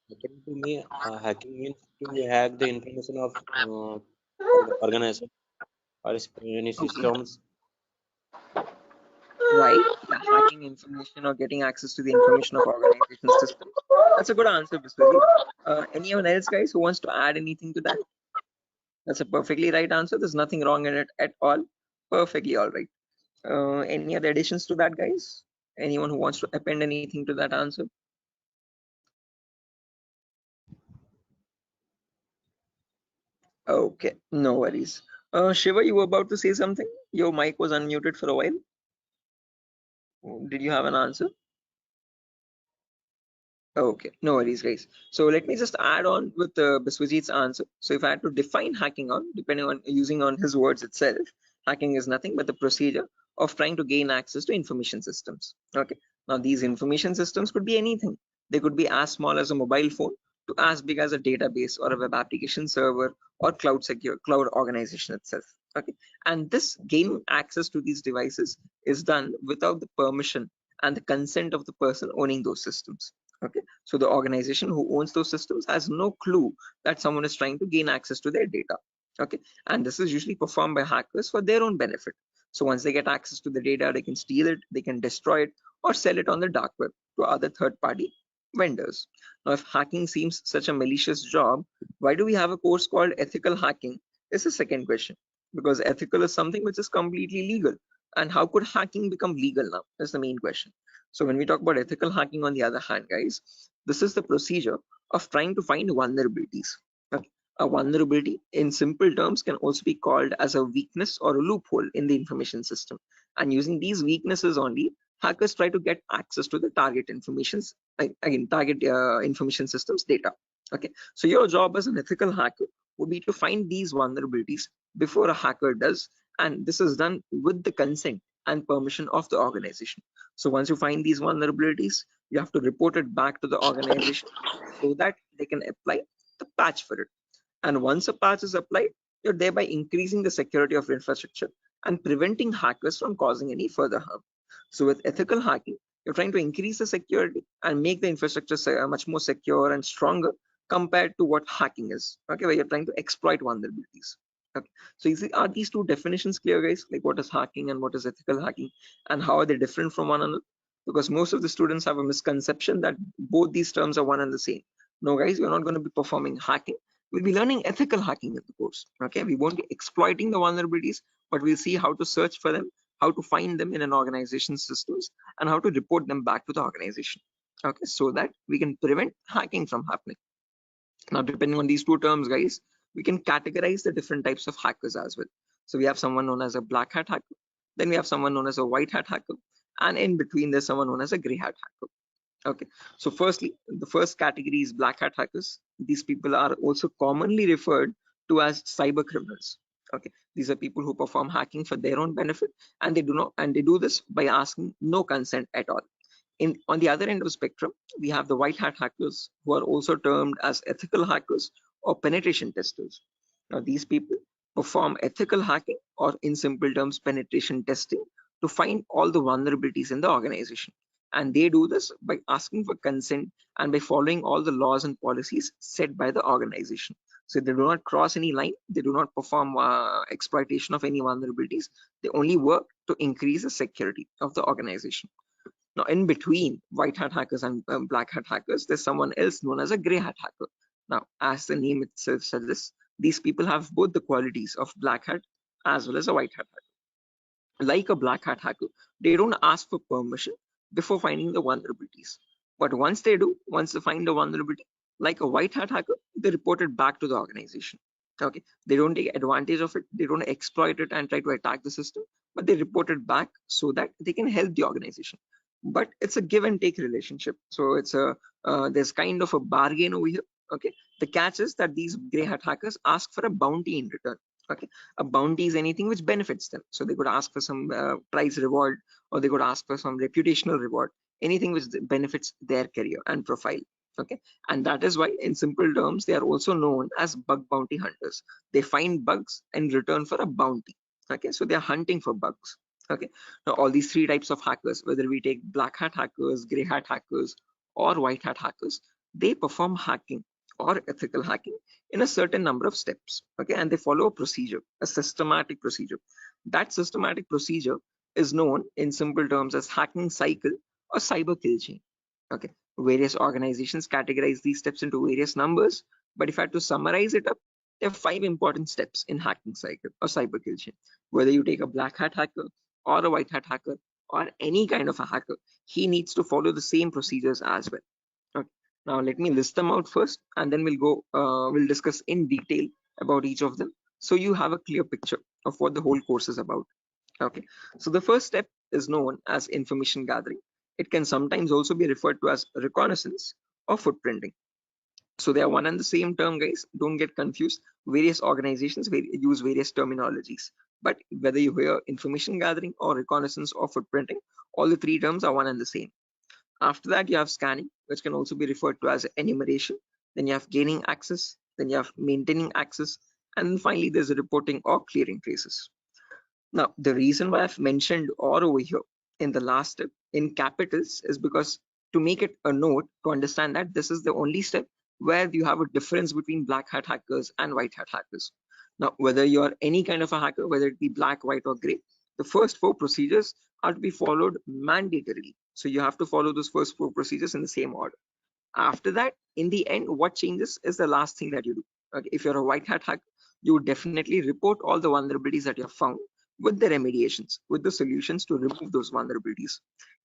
according to me, hacking means to hack the information of organization or any Okay. systems. Right, yeah, hacking information or getting access to the information of organization systems. That's a good answer, Biswajit. Anyone else, guys, who wants to add anything to that? That's a perfectly right answer. There's nothing wrong in it at all. Perfectly all right. Any other additions to that, guys? Anyone who wants to append anything to that answer? Okay, no worries. Shiva, you were about to say something? Your mic was unmuted for a while. Did you have an answer? Okay, no worries, guys. So let me just add on with Biswajit's answer. So if I had to define hacking on, depending on using on his words itself, hacking is nothing but the procedure of trying to gain access to information systems. Okay, now these information systems could be anything. They could be as small as a mobile phone to as big as a database or a web application server or cloud organization itself. Okay, and this gaining access to these devices is done without the permission and the consent of the person owning those systems. Okay, so the organization who owns those systems has no clue that someone is trying to gain access to their data. Okay, and this is usually performed by hackers for their own benefit. So once they get access to the data, they can steal it, they can destroy it, or sell it on the dark web to other third-party vendors. Now, if hacking seems such a malicious job, why do we have a course called ethical hacking? Is the second question. Because ethical is something which is completely legal. And how could hacking become legal now? That's the main question. So when we talk about ethical hacking, on the other hand, guys, this is the procedure of trying to find vulnerabilities. Okay. A vulnerability in simple terms can also be called as a weakness or a loophole in the information system. And using these weaknesses only, hackers try to get access to the target informations, target information systems data. Okay, so your job as an ethical hacker would be to find these vulnerabilities before a hacker does, and this is done with the consent and permission of the organization. So once you find these vulnerabilities, you have to report it back to the organization so that they can apply the patch for it. And once a patch is applied, you're thereby increasing the security of infrastructure and preventing hackers from causing any further harm. So with ethical hacking, you're trying to increase the security and make the infrastructure much more secure and stronger compared to what hacking is. Okay, where you're trying to exploit vulnerabilities. Okay, so you see, are these two definitions clear, guys? Like what is hacking and what is ethical hacking, and how are they different from one another? Because most of the students have a misconception that both these terms are one and the same. No, guys, we're not going to be performing hacking. We'll be learning ethical hacking in the course. Okay, we won't be exploiting the vulnerabilities, but we'll see how to search for them, how to find them in an organization's systems, and how to report them back to the organization. Okay, so that we can prevent hacking from happening. Now, depending on these two terms, guys, we can categorize the different types of hackers as well. So we have someone known as a black hat hacker, then we have someone known as a white hat hacker, and in between there's someone known as a gray hat hacker. Okay, so firstly, the first category is black hat hackers. These people are also commonly referred to as cyber criminals. Okay, these are people who perform hacking for their own benefit, and they do this by asking no consent at all. On the other end of the spectrum, we have the white hat hackers, who are also termed as ethical hackers or penetration testers. Now, these people perform ethical hacking, or in simple terms, penetration testing, to find all the vulnerabilities in the organization. And they do this by asking for consent and by following all the laws and policies set by the organization. So they do not cross any line, they do not perform exploitation of any vulnerabilities, they only work to increase the security of the organization. Now, in between white hat hackers and black hat hackers, there's someone else known as a gray hat hacker. Now, as the name itself suggests, these people have both the qualities of black hat as well as a white hat hacker. Like a black hat hacker, they don't ask for permission before finding the vulnerabilities. But once they do, once they find the vulnerability, like a white hat hacker, they report it back to the organization. Okay, they don't take advantage of it, they don't exploit it and try to attack the system, but they report it back so that they can help the organization. But it's a give and take relationship, so it's a there's kind of a bargain over here. Okay, the catch is that these gray hat hackers ask for a bounty in return. Okay, a bounty is anything which benefits them, so they could ask for some prize reward, or they could ask for some reputational reward, anything which benefits their career and profile. Okay, and that is why in simple terms they are also known as bug bounty hunters. They find bugs in return for a bounty. Okay, so they are hunting for bugs. Okay, now all these three types of hackers, whether we take black hat hackers, gray hat hackers, or white hat hackers, they perform hacking or ethical hacking in a certain number of steps. Okay, and they follow a procedure, a systematic procedure. That systematic procedure is known in simple terms as hacking cycle or cyber kill chain. Okay, various organizations categorize these steps into various numbers, but if I had to summarize it up, there are 5 important steps in hacking cycle or cyber kill chain. Whether you take a black hat hacker or a white hat hacker or any kind of a hacker, he needs to follow the same procedures as well. Okay. Now let me list them out first, and then we'll discuss in detail about each of them, so you have a clear picture of what the whole course is about. Okay. So the first step is known as information gathering. It can sometimes also be referred to as reconnaissance or footprinting. So they are one and the same term, guys. Don't get confused. Various organizations use various terminologies, but whether you hear information gathering or reconnaissance or footprinting, all the three terms are one and the same. After that, you have scanning, which can also be referred to as enumeration. Then you have gaining access. Then you have maintaining access. And finally, there's a reporting or clearing traces. Now, the reason why I've mentioned or over here in the last step in capitals is because to make it a note to understand that this is the only step where you have a difference between black hat hackers and white hat hackers. Now, whether you're any kind of a hacker, whether it be black, white, or gray, the first four procedures are to be followed mandatorily. So you have to follow those first four procedures in the same order. After that, in the end, what changes is the last thing that you do. Okay, if you're a white hat hacker, you would definitely report all the vulnerabilities that you have found with the remediations, with the solutions to remove those vulnerabilities.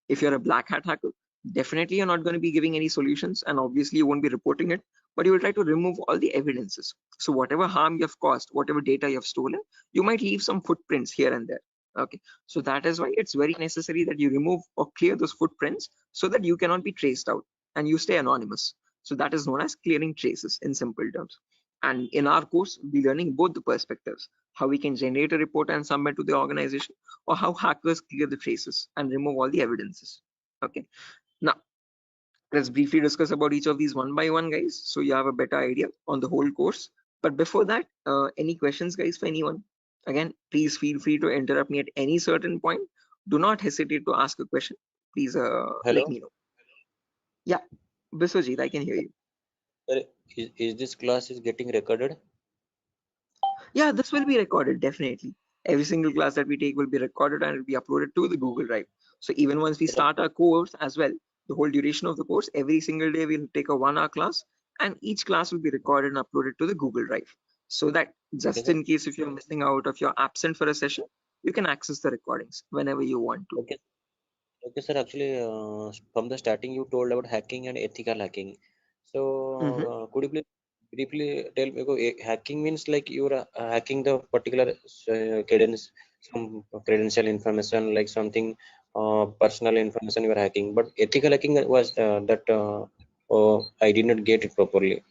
If you're a black hat hacker, definitely you're not going to be giving any solutions, and obviously you won't be reporting it, but you will try to remove all the evidences. So whatever harm you have caused, whatever data you have stolen, you might leave some footprints here and there. Okay, so that is why it's very necessary that you remove or clear those footprints so that you cannot be traced out and you stay anonymous. So that is known as clearing traces in simple terms. And in our course, we're learning both the perspectives, how we can generate a report and submit to the organization, or how hackers clear the traces and remove all the evidences. Okay, now let's briefly discuss about each of these one by one, guys, so you have a better idea on the whole course. But before that, any questions, guys, for anyone? Again, please feel free to interrupt me at any certain point. Do not hesitate to ask a question. Please let Hello, me know. Yeah, Biswajit, I can hear you. sir. Is this class is getting recorded? Yeah, this will be recorded, definitely. Every single class that we take will be recorded and it will be uploaded to the Google Drive. So even once we start our course as well, the whole duration of the course, every single day we'll take a 1 hour class, and each class will be recorded and uploaded to the Google Drive. So that Okay, just sir. in case if you're missing out, if you're absent for a session, you can access the recordings whenever you want to. Okay, okay, sir. Actually, from the starting, you told about hacking and ethical hacking. So, Mhm. could you please briefly tell me? Hacking means like you're hacking the particular credence, some credential information, like something personal information you are hacking. But ethical hacking was that I did not get it properly.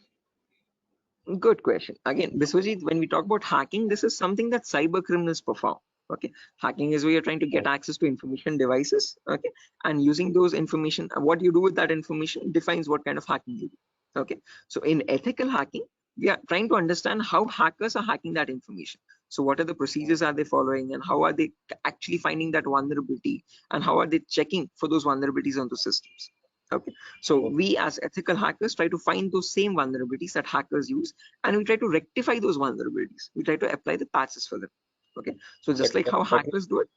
Good question. Again, Biswajit, when we talk about hacking, this is something that cyber criminals perform. Okay, hacking is where you're trying to get access to information devices. Okay, and using those information, what you do with that information defines what kind of hacking you do. Okay, so in ethical hacking, we are trying to understand how hackers are hacking that information. So what are the procedures are they following, and how are they actually finding that vulnerability, and how are they checking for those vulnerabilities on the systems? Okay, so we as ethical hackers try to find those same vulnerabilities that hackers use, and we try to rectify those vulnerabilities. We try to apply the patches for them. Okay, so just That, like that, how that means hackers do it,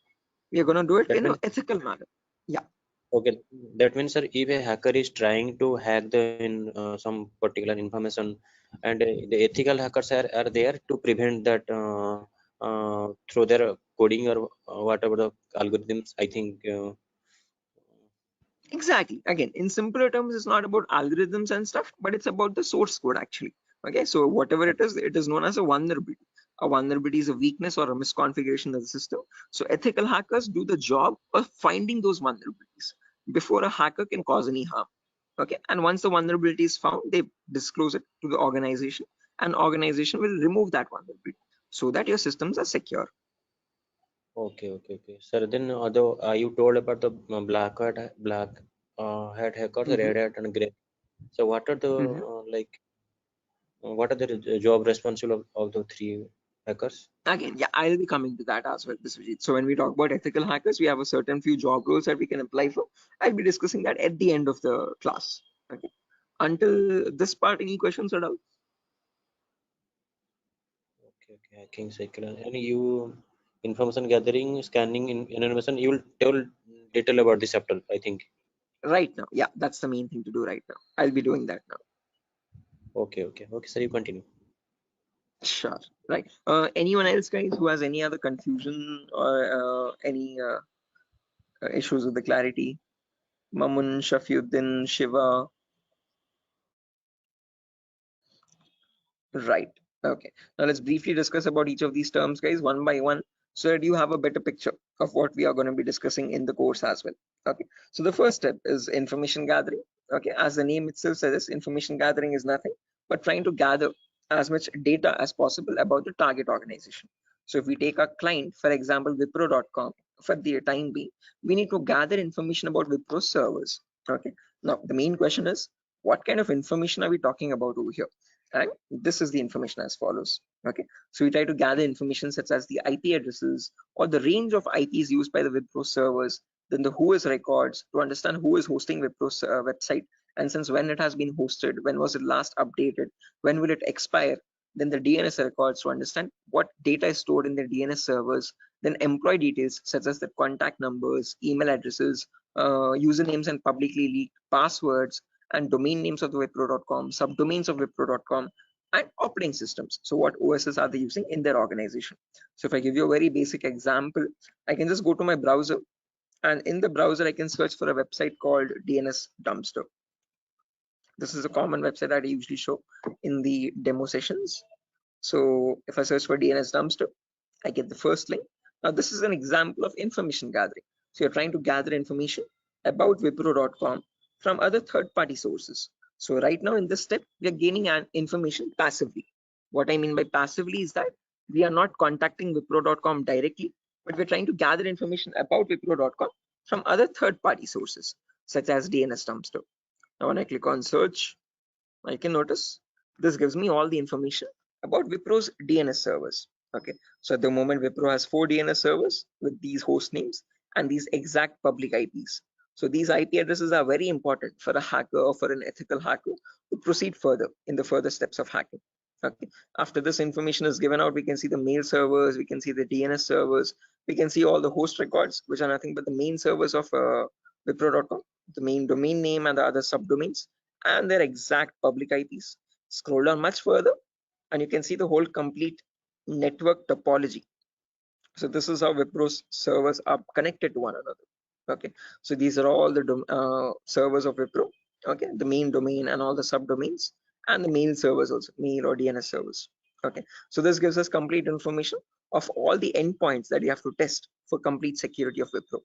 we are going to do it that in an means ethical manner. Yeah, okay. That means, sir, if a hacker is trying to hack some particular information, and the ethical hackers are there to prevent that through their coding or whatever the algorithms. I think. exactly. Again, in simpler terms, it's not about algorithms and stuff, but it's about the source code actually. Okay, so whatever it is known as a vulnerability. A vulnerability is a weakness or a misconfiguration of the system. So ethical hackers do the job of finding those vulnerabilities before a hacker can cause any harm. Okay, and once the vulnerability is found, they disclose it to the organization, and organization will remove that vulnerability so that your systems are secure. Okay, okay, okay. Sir, then although you told about the black hat hackers, Mhm. red hat, and gray. So what are the Mhm. what are the job responsible of the three hackers? Again, yeah, I'll be coming to that as well, Biswajit. So when we talk about ethical hackers, we have a certain few job roles that we can apply for. I'll be discussing that at the end of the class. Okay. Until this part, any questions at all? Okay, okay, hacking cycle. And you information gathering, scanning, in information. You will tell detail about this chapter, I think. Right now, yeah, that's the main thing to do right now. I'll be doing that now. Okay, okay, okay. Sir, you continue. Sure. Right. Anyone else, guys, who has any other confusion or any issues with the clarity? Mamun, Shafiuddin, Shiva. Right. Okay. Now let's briefly discuss about each of these terms, guys, one by one, so that you have a better picture of what we are going to be discussing in the course as well. Okay. So the first step is information gathering. Okay. As the name itself says, information gathering is nothing but trying to gather as much data as possible about the target organization. So if we take a client, for example, Wipro.com, for the time being, we need to gather information about Wipro servers. Okay. Now the main question is, what kind of information are we talking about over here? And this is the information as follows. Okay, so we try to gather information such as the IP addresses or the range of IPs used by the Wipro servers, then the whois records to understand who is hosting Wipro's website, and since when it has been hosted, when was it last updated, when will it expire, then the DNS records to understand what data is stored in the DNS servers, then employee details such as the contact numbers, email addresses, usernames and publicly leaked passwords, and domain names of the Wipro.com, subdomains of Wipro.com, and operating systems. So what OSs are they using in their organization? So if I give you a very basic example, I can just go to my browser, and in the browser I can search for a website called DNS Dumpster. This is a common website that I usually show in the demo sessions. So if I search for DNS Dumpster, I get the first link. Now this is an example of information gathering. So you're trying to gather information about Wipro.com from other third-party sources. So right now in this step, we are gaining information passively. What I mean by passively is that we are not contacting Wipro.com directly, but we're trying to gather information about Wipro.com from other third-party sources, such as DNS Dumpster. Now when I click on search, I can notice this gives me all the information about Wipro's DNS servers. Okay, so at the moment Wipro has 4 DNS servers with these host names and these exact public IPs. So these IP addresses are very important for a hacker or for an ethical hacker to proceed further in the further steps of hacking. Okay, after this information is given out, we can see the mail servers, we can see the DNS servers, we can see all the host records, which are nothing but the main servers of Wipro.com, the main domain name and the other subdomains, and their exact public IPs. Scroll down much further and you can see the whole complete network topology. So this is how Wipro's servers are connected to one another. Okay, so these are all the servers of Wipro. Okay, the main domain and all the subdomains, and the mail servers also, mail or DNS servers. Okay, so this gives us complete information of all the endpoints that you have to test for complete security of Wipro.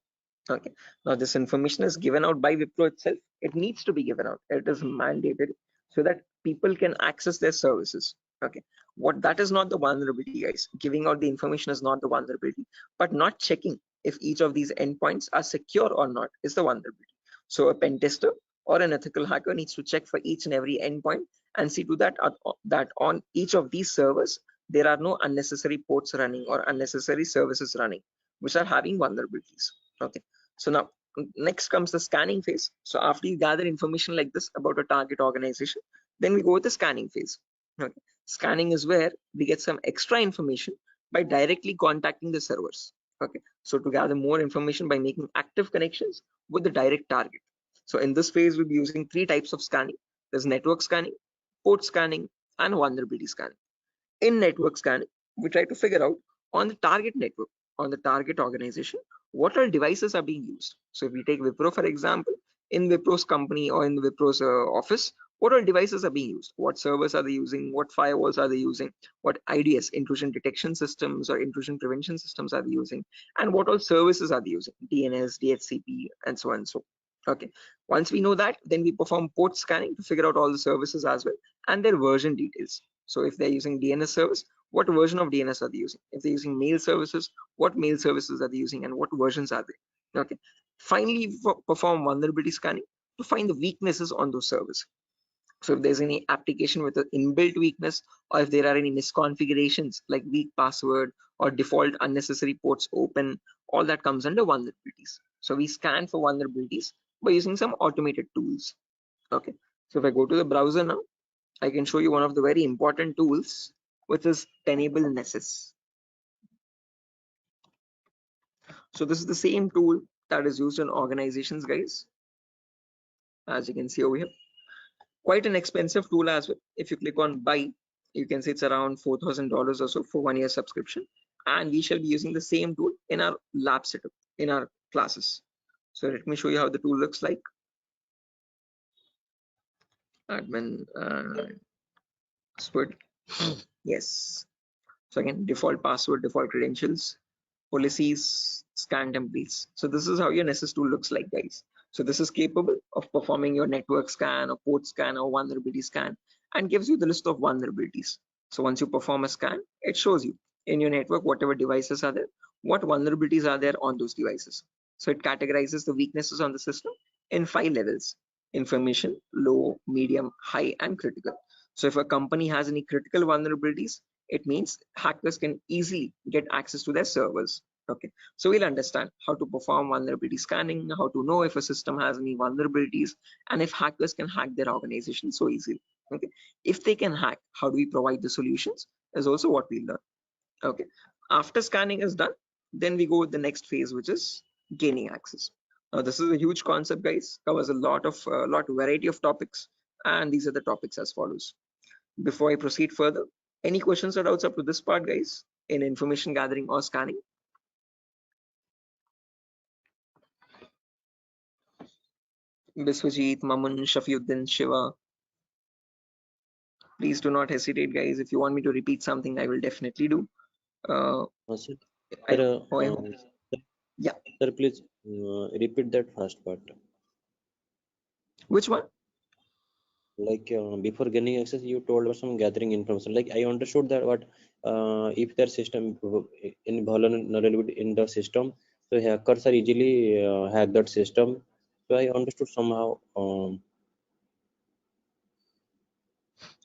Okay, now this information is given out by Wipro itself. It needs to be given out. It is mandated so that people can access their services. Okay, what that is not the vulnerability, guys. Giving out the information is not the vulnerability, but not checking if each of these endpoints are secure or not is the vulnerability. So a pen tester or an ethical hacker needs to check for each and every endpoint and see to that that on each of these servers there are no unnecessary ports running or unnecessary services running which are having vulnerabilities. Okay, so now next comes the scanning phase. So after you gather information like this about a target organization, then we go with the scanning phase. Okay. Scanning is where we get some extra information by directly contacting the servers. Okay, so to gather more information by making active connections with the direct target. So in this phase, we'll be using 3 types of scanning. There's network scanning, port scanning, and vulnerability scanning. In network scanning, we try to figure out on the target network, on the target organization, what all devices are being used. So if we take Wipro, for example, in Wipro's company or in the Wipro's office, what all devices are being used? What servers are they using? What firewalls are they using? What IDS, intrusion detection systems or intrusion prevention systems are they using? And what all services are they using? DNS, DHCP, and so on and so. Okay, once we know that, then we perform port scanning to figure out all the services as well and their version details. So if they're using DNS service, what version of DNS are they using? If they're using mail services, what mail services are they using and what versions are they? Okay. Finally, perform vulnerability scanning to find the weaknesses on those servers. So if there's any application with an inbuilt weakness, or if there are any misconfigurations like weak password or default unnecessary ports open, all that comes under vulnerabilities. So we scan for vulnerabilities by using some automated tools. Okay. So if I go to the browser now, I can show you one of the very important tools, which is Tenable Nessus. So this is the same tool that is used in organizations, guys. As you can see over here, quite an expensive tool as well. If you click on buy, You can say it's around $4,000 or so for 1 year subscription, and we shall be using the same tool in our lab setup in our classes. So let me show you how the tool looks like. Admin password. Yes. So again, default password, default credentials, policies, scan templates. So this is how your Nessus tool looks like, guys. So this is capable of performing your network scan or port scan or vulnerability scan, and gives you the list of vulnerabilities. So once you perform a scan, it shows you in your network whatever devices are there, what vulnerabilities are there on those devices. So it categorizes the weaknesses on the system in 5 levels: information, low, medium, high, and critical. So if a company has any critical vulnerabilities, it means hackers can easily get access to their servers. Okay, so we'll understand how to perform vulnerability scanning, how to know if a system has any vulnerabilities, and if hackers can hack their organization so easily. Okay, if they can hack, how do we provide the solutions is also what we learn. Okay, after scanning is done, then we go with the next phase, which is gaining access. Now this is a huge concept, guys, covers a lot of variety of topics, and these are the topics as follows. Before I proceed further, any questions or doubts up to this part, guys, in information gathering or scanning? Biswajit, Mamun, Shafiuddin, Shiva, please do not hesitate, guys. If you want me to repeat something, I will definitely do. Sir, Yeah. Sir, please repeat that first part. Which one? Like before gaining access, you told us some gathering information. Like I understood that, what if their system in vulnerability in the system, so hackers are easily hack that system. So I understood somehow.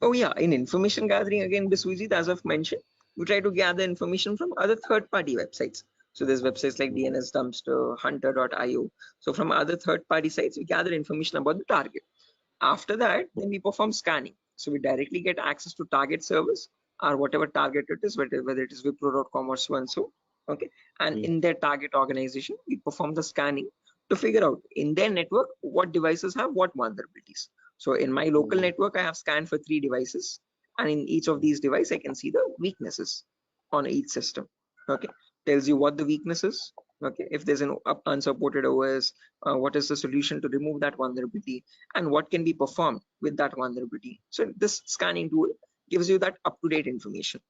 Oh yeah, in information gathering, again, Biswajit, as I've mentioned, we try to gather information from other third-party websites. So there's websites like DNS Dumpster, Hunter.io. So from other third-party sites, we gather information about the target. After that, then we perform scanning. So we directly get access to target servers or whatever target it is, whether it is Wipro.com or so and so. Okay, and in their target organization, we perform the scanning to figure out in their network what devices have what vulnerabilities. So in my local network, I have scanned for 3 devices, and in each of these devices, I can see the weaknesses on each system. Okay, tells you what the weakness is. Okay, if there's an unsupported OS, what is the solution to remove that vulnerability, and what can be performed with that vulnerability. So this scanning tool gives you that up-to-date information.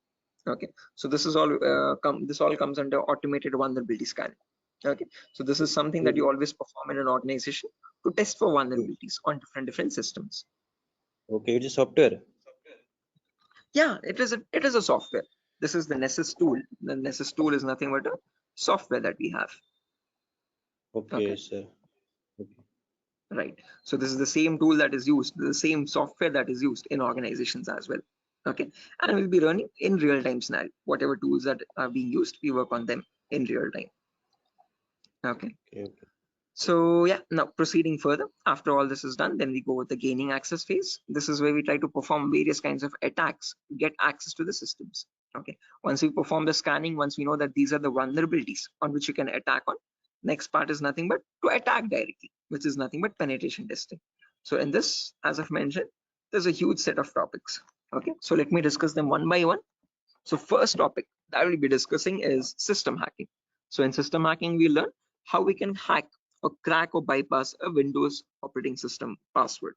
Okay, so this is all this all comes under automated vulnerability scanning. Okay, so this is something that you always perform in an organization to test for vulnerabilities on different systems. Okay, it is software. Yeah, it is a software. This is the Nessus tool. The Nessus tool is nothing but a software that we have. Okay, sir. Okay. Right, so this is the same tool that is used, the same software that is used in organizations as well. Okay, and we'll be running in real-time scenario. Whatever tools that are being used, we work on them in real time. Okay. So yeah, now proceeding further, after all this is done, then we go with the gaining access phase. This is where we try to perform various kinds of attacks to get access to the systems. Okay, once we perform the scanning, once we know that these are the vulnerabilities on which you can attack on, next part is nothing but to attack directly, which is nothing but penetration testing. So in this, as I've mentioned, there's a huge set of topics. Okay, so let me discuss them one by one. So first topic that I will be discussing is system hacking. So in system hacking, we learn how we can hack or crack or bypass a Windows operating system password.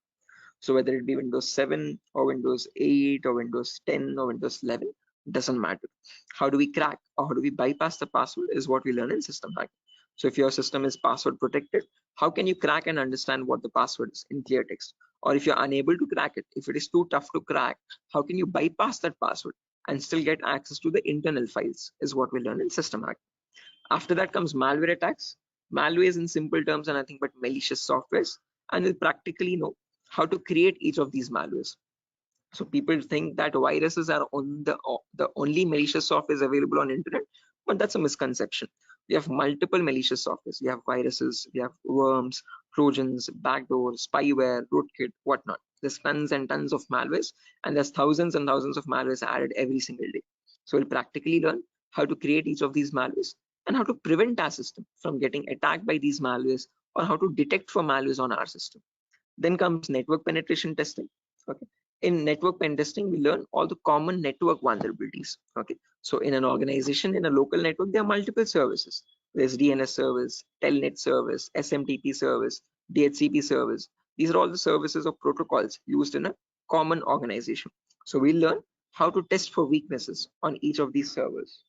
So whether it be Windows 7 or Windows 8 or Windows 10 or Windows 11, doesn't matter. How do we crack or how do we bypass the password is what we learn in system hacking. So if your system is password protected, how can you crack and understand what the password is in clear text? Or if you're unable to crack it, if it is too tough to crack, how can you bypass that password and still get access to the internal files is what we learn in system hacking. After that comes malware attacks. Malware is in simple terms are nothing but malicious softwares, and we'll practically know how to create each of these malwares. So people think that viruses are on the only malicious softwares available on internet, but that's a misconception. We have multiple malicious softwares. We have viruses, we have worms, trojans, backdoors, spyware, rootkit, whatnot. There's tons and tons of malwares, and there's thousands and thousands of malwares added every single day. So we'll practically learn how to create each of these malwares and how to prevent our system from getting attacked by these malwares, or how to detect for malwares on our system. Then comes network penetration testing. Okay, In network pen testing, we learn all the common network vulnerabilities. Okay, so in an organization, in a local network, there are multiple services. There's DNS service, Telnet service, SMTP service, DHCP service. These are all the services or protocols used in a common organization. So we learn how to test for weaknesses on each of these servers.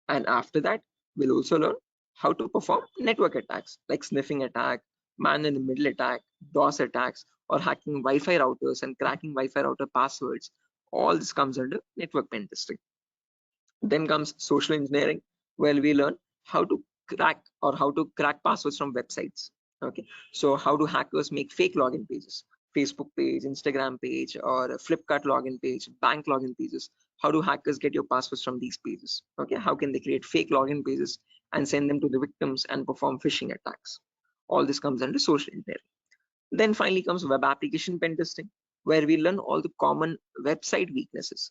And after that, we'll also learn how to perform network attacks like sniffing attack, man in the middle attack, DOS attacks, or hacking Wi-Fi routers and cracking Wi-Fi router passwords. All this comes under network pen testing. Then comes social engineering, where we learn how to crack passwords from websites. Okay, so how do hackers make fake login pages, Facebook page, Instagram page, or a Flipkart login page, bank login pages? How do hackers get your passwords from these pages? Okay, how can they create fake login pages and send them to the victims and perform phishing attacks? All this comes under social engineering. Then finally comes web application pen testing, where we learn all the common website weaknesses.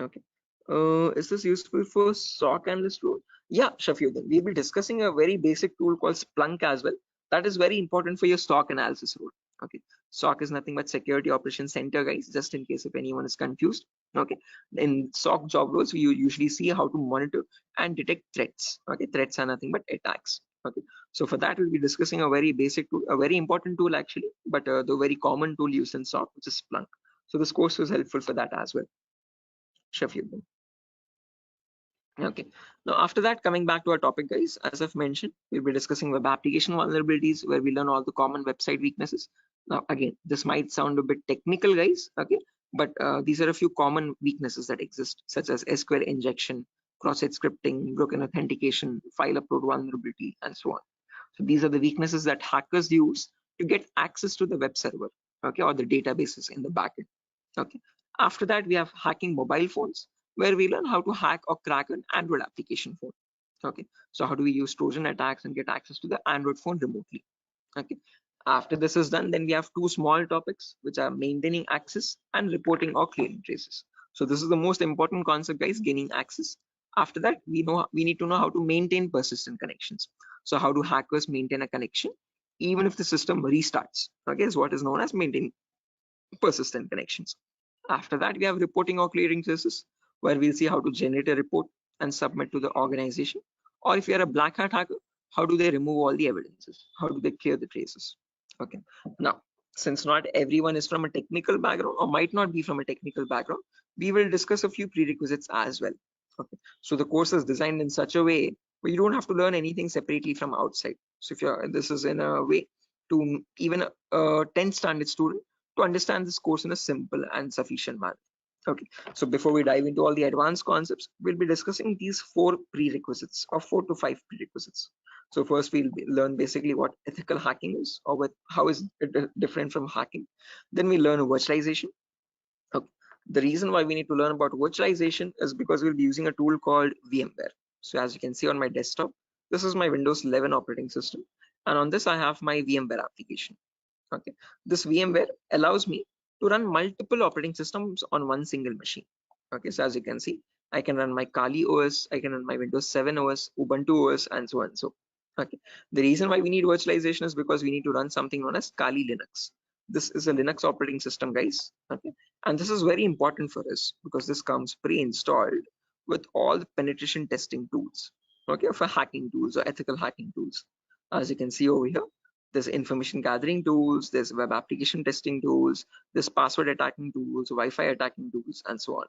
Okay. Is this useful for SOC analyst role? Yeah, Shafiuddin. We'll be discussing a very basic tool called Splunk as well. That is very important for your SOC analysis role. Okay. SOC is nothing but Security Operations Center, guys, just in case if anyone is confused. Okay. In SOC job roles, we usually see how to monitor and detect threats. Okay. Threats are nothing but attacks. Okay. So for that, we'll be discussing a very basic tool, a very important tool actually, but the very common tool used in SOC, which is Splunk. So this course is helpful for that as well. Shafiuddin. Okay, now after that, coming back to our topic, guys, as I've mentioned, we'll be discussing web application vulnerabilities, where we learn all the common website weaknesses. Now again, this might sound a bit technical, guys, okay, but these are a few common weaknesses that exist, such as SQL injection, cross-site scripting, broken authentication, file upload vulnerability, and so on. So these are the weaknesses that hackers use to get access to the web server, okay, or the databases in the backend. Okay, after that, we have hacking mobile phones, where we learn how to hack or crack an Android application phone. Okay, so how do we use Trojan attacks and get access to the Android phone remotely? Okay, after this is done, then we have two small topics, which are maintaining access and reporting or clearing traces. So this is the most important concept, guys, gaining access. After that, we need to know how to maintain persistent connections. So how do hackers maintain a connection even if the system restarts? Okay, is what is known as maintaining persistent connections. After that, we have reporting or clearing traces, where we'll see how to generate a report and submit to the organization. Or if you're a black hat hacker, how do they remove all the evidences? How do they clear the traces? Okay. Now, since not everyone is from a technical background or might not be from a technical background, we will discuss a few prerequisites as well. Okay. So the course is designed in such a way where you don't have to learn anything separately from outside. So if you're, this is in a way to even a 10th standard student to understand this course in a simple and sufficient manner. Okay, so before we dive into all the advanced concepts, we'll be discussing these 4 prerequisites or 4 to 5 prerequisites. So first we'll learn basically what ethical hacking is, or how is it different from hacking. Then we learn virtualization. Okay. The reason why we need to learn about virtualization is because we'll be using a tool called VMware. So as you can see on my desktop, this is my Windows 11 operating system, and on this I have my VMware application. Okay, this VMware allows me to run multiple operating systems on one single machine. Okay, so as you can see, I can run my Kali OS, I can run my Windows 7 OS, Ubuntu OS, and so on and so. Okay, the reason why we need virtualization is because we need to run something known as Kali Linux. This is a Linux operating system, guys. Okay, and this is very important for us because this comes pre-installed with all the penetration testing tools. Okay, for hacking tools or ethical hacking tools. As you can see over here, there's information gathering tools, there's web application testing tools, there's password attacking tools, Wi-Fi attacking tools, and so on.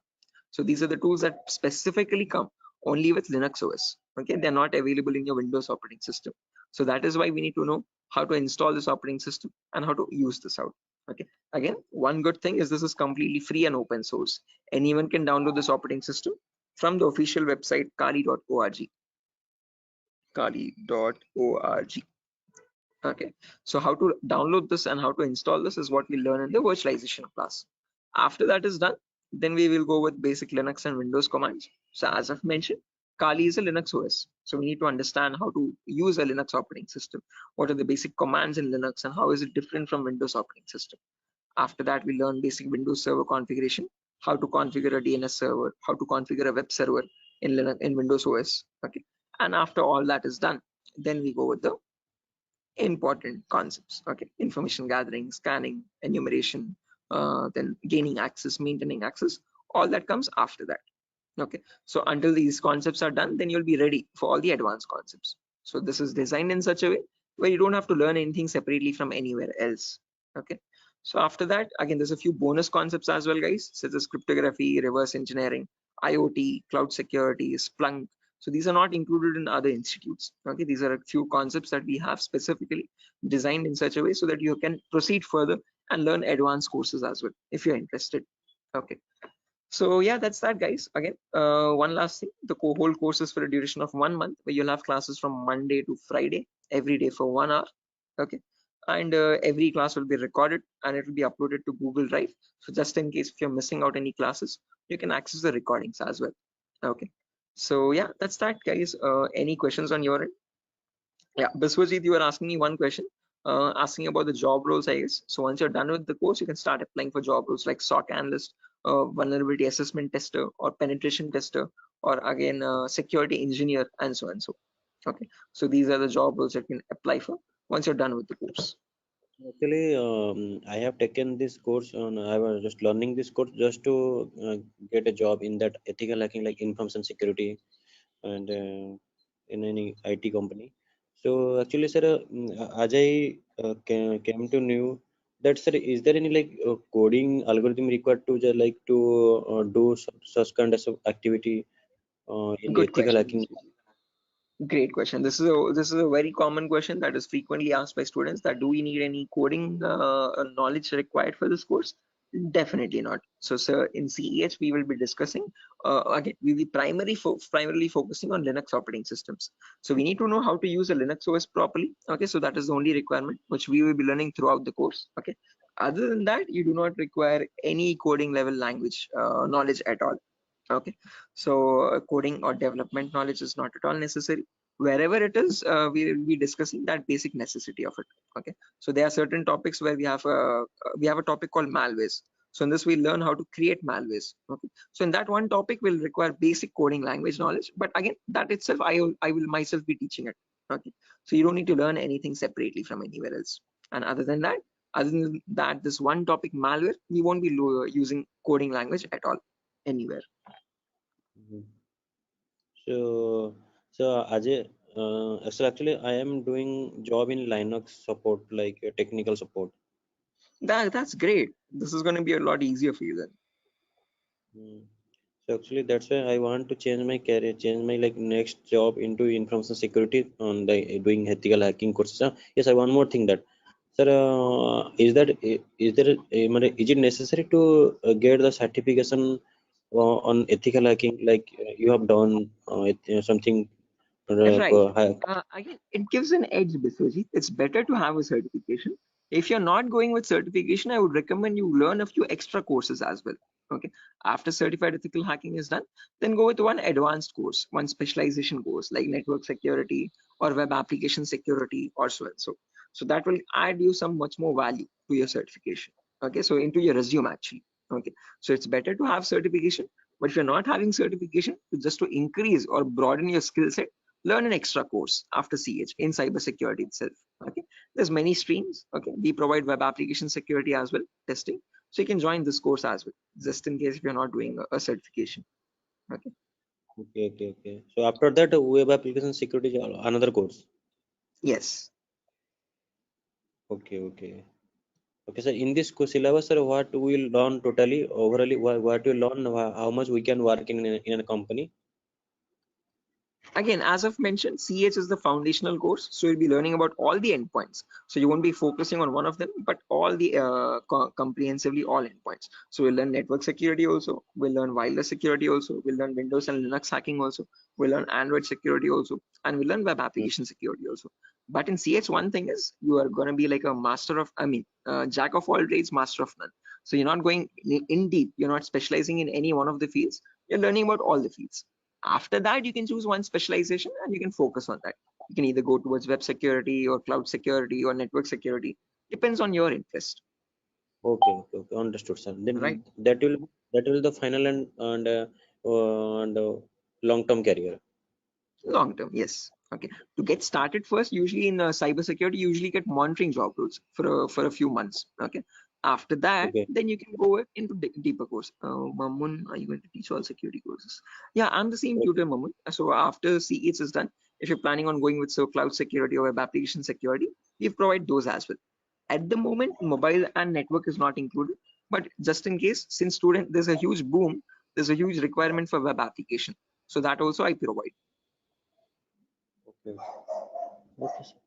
So these are the tools that specifically come only with Linux OS. Okay, they're not available in your Windows operating system. So that is why we need to know how to install this operating system and how to use this out. Okay, again, one good thing is this is completely free and open source. Anyone can download this operating system from the official website kali.org. Kali.org. Okay, so how to download this and how to install this is what we learn in the virtualization class. After that is done, then we will go with basic Linux and Windows commands. So as I've mentioned, Kali is a Linux OS. So we need to understand how to use a Linux operating system. What are the basic commands in Linux and how is it different from Windows operating system? After that, we learn basic Windows server configuration, how to configure a DNS server, how to configure a web server in Linux, in Windows OS. Okay, and after all that is done, then we go with the important concepts. Okay, information gathering, scanning, enumeration, then gaining access, maintaining access, all that comes after that. Okay, so until these concepts are done, then you'll be ready for all the advanced concepts. So this is designed in such a way where you don't have to learn anything separately from anywhere else. Okay, so after that, again, there's a few bonus concepts as well, guys, such as cryptography, reverse engineering, IoT, cloud security, Splunk. So these are not included in other institutes. Okay, these are a few concepts that we have specifically designed in such a way so that you can proceed further and learn advanced courses as well if you're interested. Okay, so yeah, that's that, guys. Again, one last thing, the whole course is for a duration of 1 month, where you'll have classes from Monday to Friday every day for 1 hour. Okay, and every class will be recorded and it will be uploaded to Google Drive. So just in case if you're missing out any classes, you can access the recordings as well. Okay, so yeah, that's that, guys. Any questions on your end? Yeah, Biswajit, you were asking me one question, asking about the job roles, I guess. So once you're done with the course, you can start applying for job roles like SOC analyst, vulnerability assessment tester, or penetration tester, or again, security engineer, and so and so. Okay, so these are the job roles that you can apply for once you're done with the course. Actually, I have taken this course on. I was just learning this course just to get a job in that ethical hacking, like information security, and in any IT company. So actually, sir, as I came to know that, sir, is there any like coding algorithm required to just like to do such kind of activity in Good ethical question. hacking? Great question. This is a very common question that is frequently asked by students, that do we need any coding knowledge required for this course? Definitely not. So, sir, in CEH we will be discussing again. We will be primarily focusing on Linux operating systems. So we need to know how to use a Linux OS properly. Okay, so that is the only requirement which we will be learning throughout the course. Okay. Other than that, you do not require any coding level language knowledge at all. Okay, so coding or development knowledge is not at all necessary. Wherever it is, we will be discussing that basic necessity of it. Okay, so there are certain topics where we have a topic called malwares. So in this we learn how to create malwares. Okay, so in that one topic will require basic coding language knowledge, but again, that itself I will myself be teaching it. Okay, so you don't need to learn anything separately from anywhere else. And other than that, this one topic, malware, we won't be using coding language at all anywhere. Mhm. So Ajay, so actually I am doing job in Linux support, like technical support. That's great. This is going to be a lot easier for you then. Mm. So actually that's why I want to change my career, change my like next job into information security on the doing ethical hacking courses. Yes, I one more thing that, sir, is there is it necessary to get the certification on ethical hacking, like you have done something Right. hack? Again, it gives an edge, Biswajit. It's better to have a certification. If you're not going with certification, I would recommend you learn a few extra courses as well. Okay. After certified ethical hacking is done, then go with one advanced course, one specialization course like network security or web application security or so and so. So that will add you some much more value to your certification. Okay. So into your resume actually. Okay. So it's better to have certification. But if you're not having certification, just to increase or broaden your skill set, learn an extra course after CH in cybersecurity itself. Okay, there's many streams. Okay, we provide web application security as well, testing. So you can join this course as well, just in case if you're not doing a certification. Okay. Okay. So after that, web application security is another course. Yes. Okay. Okay, sir. In this syllabus, sir, what we will learn totally overall, what we learn, how much we can work in a company. Again, as I've mentioned, CH is the foundational course, so you'll be learning about all the endpoints. So you won't be focusing on one of them, but all the comprehensively all endpoints. So we'll learn network security also, we'll learn wireless security also, we'll learn Windows and Linux hacking also, we'll learn Android security also, and we'll learn web application security also. But in CH, one thing is you are going to be like a master of, jack of all trades, master of none. So you're not going in deep, you're not specializing in any one of the fields, you're learning about all the fields. After that, you can choose one specialization and you can focus on that. You can either go towards web security or cloud security or network security. Depends on your interest. Okay. Understood, sir. Right. Then that will the final and long-term career. Long term, yes. Okay. To get started first, usually in cybersecurity, you usually get monitoring job roles for a few months. Okay. After that, Okay. then you can go into deeper course. Mamun, are you going to teach all security courses? Yeah, I'm the same tutor, Mamun. So after CEH is done, if you're planning on going with cloud security or web application security, we provide those as well. At the moment, mobile and network is not included, but just in case, since student, there's a huge boom, there's a huge requirement for web application. So that also I provide. Okay. Okay, sir.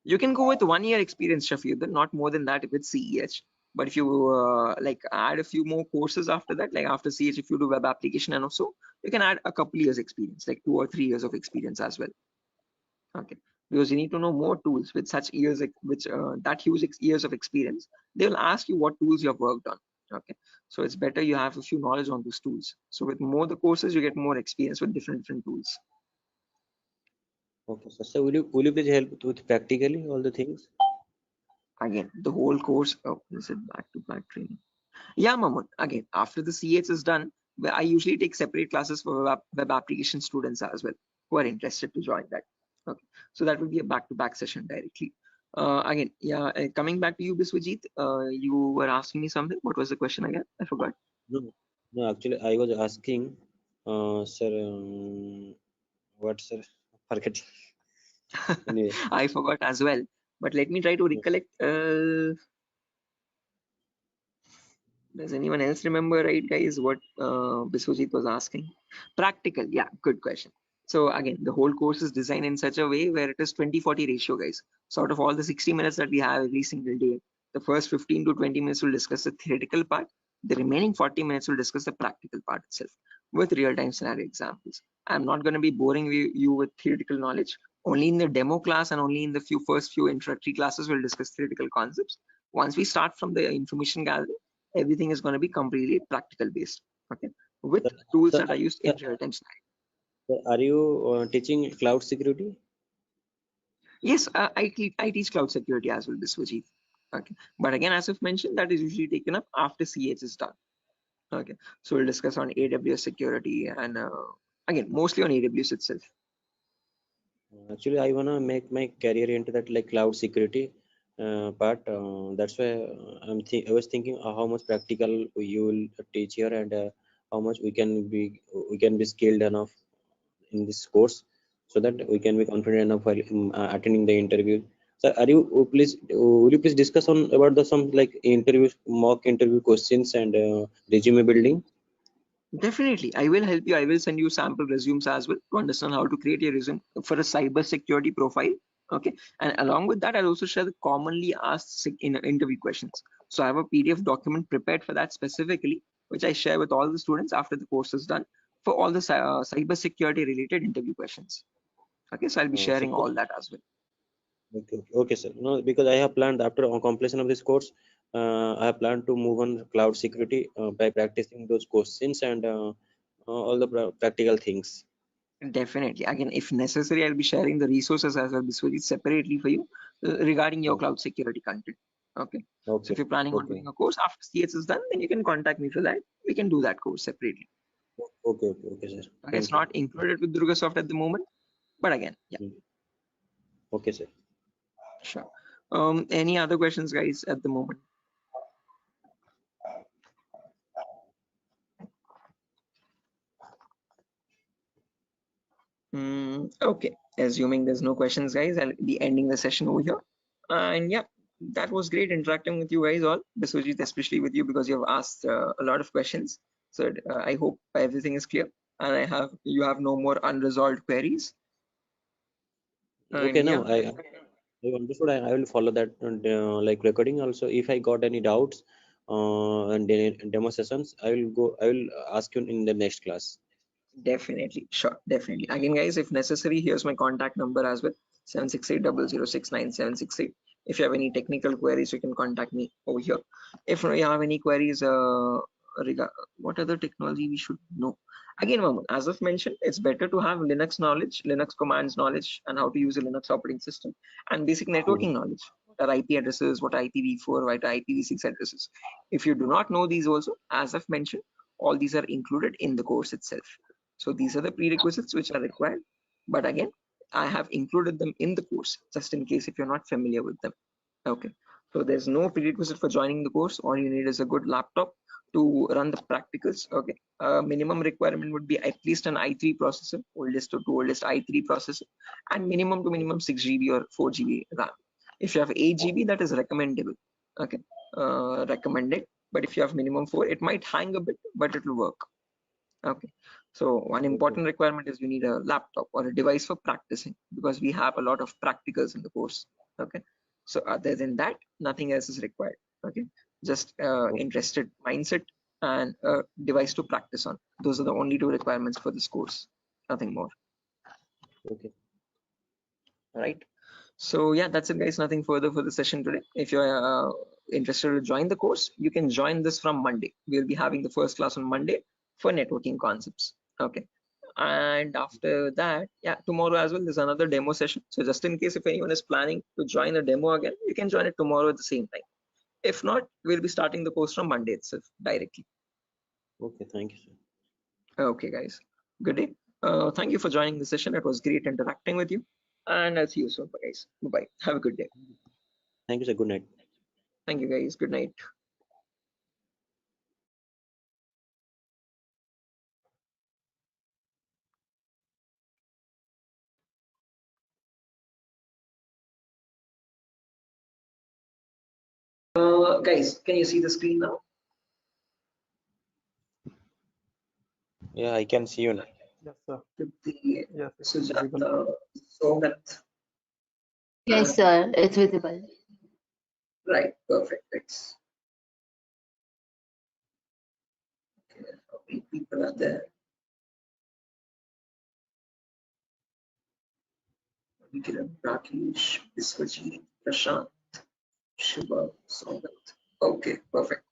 You can go with 1 year experience, Shafiuddin, not more than that with CEH. But if you like add a few more courses after that, like after CH, if you do web application and also, you can add a couple years experience, like 2 or 3 years of experience as well. Okay, because you need to know more tools with such years, which that huge years of experience. They will ask you what tools you have worked on. Okay, so it's better you have a few knowledge on those tools. So with more the courses, you get more experience with different tools. Okay, sir. So will you please help with practically all the things? Again, the whole course. Oh, is it back-to-back training? Yeah, Mamun. Again, after the CH is done, I usually take separate classes for web application students as well who are interested to join that. Okay, so that will be a back-to-back session directly. Again, yeah, coming back to you, Biswajit, you were asking me something. What was the question again? I forgot. No, actually, I was asking, sir, what, sir? Forget. Anyway, I forgot as well. But let me try to recollect. Does anyone else remember, right, guys, what Biswajit was asking? Practical, yeah, good question. So again, the whole course is designed in such a way where it is 20-40 ratio, guys. So out of all the 60 minutes that we have every single day, the first 15 to 20 minutes will discuss the theoretical part. The remaining 40 minutes will discuss the practical part itself with real-time scenario examples. I'm not going to be boring you with theoretical knowledge. Only in the demo class and only in the first few introductory classes we'll discuss theoretical concepts. Once we start from the information gathering, everything is going to be completely practical based, okay, with tools that are used in real-time scenario. are you teaching cloud security? Yes, I teach cloud security as well, Biswajit. Okay, but again, as I've mentioned, that is usually taken up after CH is done. Okay, so we'll discuss on AWS security and again, mostly on AWS itself. Actually, I wanna make my career into that like cloud security part. That's why I was thinking how much practical you will teach here and how much we can be skilled enough in this course, so that we can be confident enough while attending the interview. So, will you please discuss on about the some like mock interview questions and resume building? Definitely, I will help you. I will send you sample resumes as well to understand how to create a resume for a cyber security profile. Okay, and along with that, I'll also share the commonly asked in interview questions. So I have a PDF document prepared for that specifically, which I share with all the students after the course is done for all the cyber security related interview questions. Okay, so I'll be sharing all that as well. Okay, sir. No, because I have planned after completion of this course, I have planned to move on cloud security by practicing those questions and all the practical things. Definitely. Again, if necessary, I'll be sharing the resources as well, Biswajit, separately for you regarding your cloud security content. Okay. So if you're planning on doing a course after CS is done, then you can contact me for that. We can do that course separately. Okay, sir. Okay, it's not included with Durga Soft at the moment, but again, yeah. Okay, sir. Sure. Any other questions, guys, at the moment? Okay, assuming there's no questions, guys, I'll be ending the session over here. And yeah, that was great interacting with you guys all, Biswajit, especially with you because you have asked a lot of questions. So I hope everything is clear and you have no more unresolved queries. Okay, and now I understood. I will follow that like recording also. If I got any doubts and demo sessions, I will ask you in the next class. Definitely, sure, definitely. Again, guys, if necessary, here's my contact number as well, 76800697768. If you have any technical queries, you can contact me over here. If you have any queries what other technology we should know. Again, Mamun, as I've mentioned, it's better to have Linux knowledge, Linux commands knowledge, and how to use a Linux operating system, and basic networking knowledge. What are IP addresses, what are IPv4, what are IPv6 addresses. If you do not know these also, as I've mentioned, all these are included in the course itself. So these are the prerequisites which are required. But again, I have included them in the course just in case if you're not familiar with them. Okay. So there's no prerequisite for joining the course. All you need is a good laptop to run the practicals. Okay, minimum requirement would be at least an i3 processor, oldest to oldest i3 processor, and minimum to minimum 6 GB or 4 GB RAM. If you have 8 GB, that is recommendable. Okay, recommended. But if you have minimum 4, it might hang a bit, but it will work. Okay, so one important requirement is you need a laptop or a device for practicing, because we have a lot of practicals in the course. Okay, so other than that, nothing else is required. Okay, just interested mindset and a device to practice on. Those are the only 2 requirements for this course, nothing more. Okay. Right, so yeah, that's it guys, nothing further for the session today. If you're interested to join the course, you can join this from Monday. We'll be having the first class on Monday for networking concepts. Okay, and after that, yeah, tomorrow as well there's another demo session. So just in case if anyone is planning to join the demo again, you can join it tomorrow at the same time. If not, we'll be starting the course from Monday itself directly. Okay, thank you, sir. Okay guys, good day. Thank you for joining the session. It was great interacting with you, and I'll see you soon guys. Bye, have a good day. Thank you, sir. Good night. Thank you guys, good night. Guys, can you see the screen now? Yeah, I can see you now. Yes, sir. The Yes, it's Sujata, Somat, Yes, sir, it's visible. right, perfect. Thanks. Okay, how many people are there? Vikiran, Rakesh, Biswajit, Prashant, Shiva, Somat. Okay, perfect.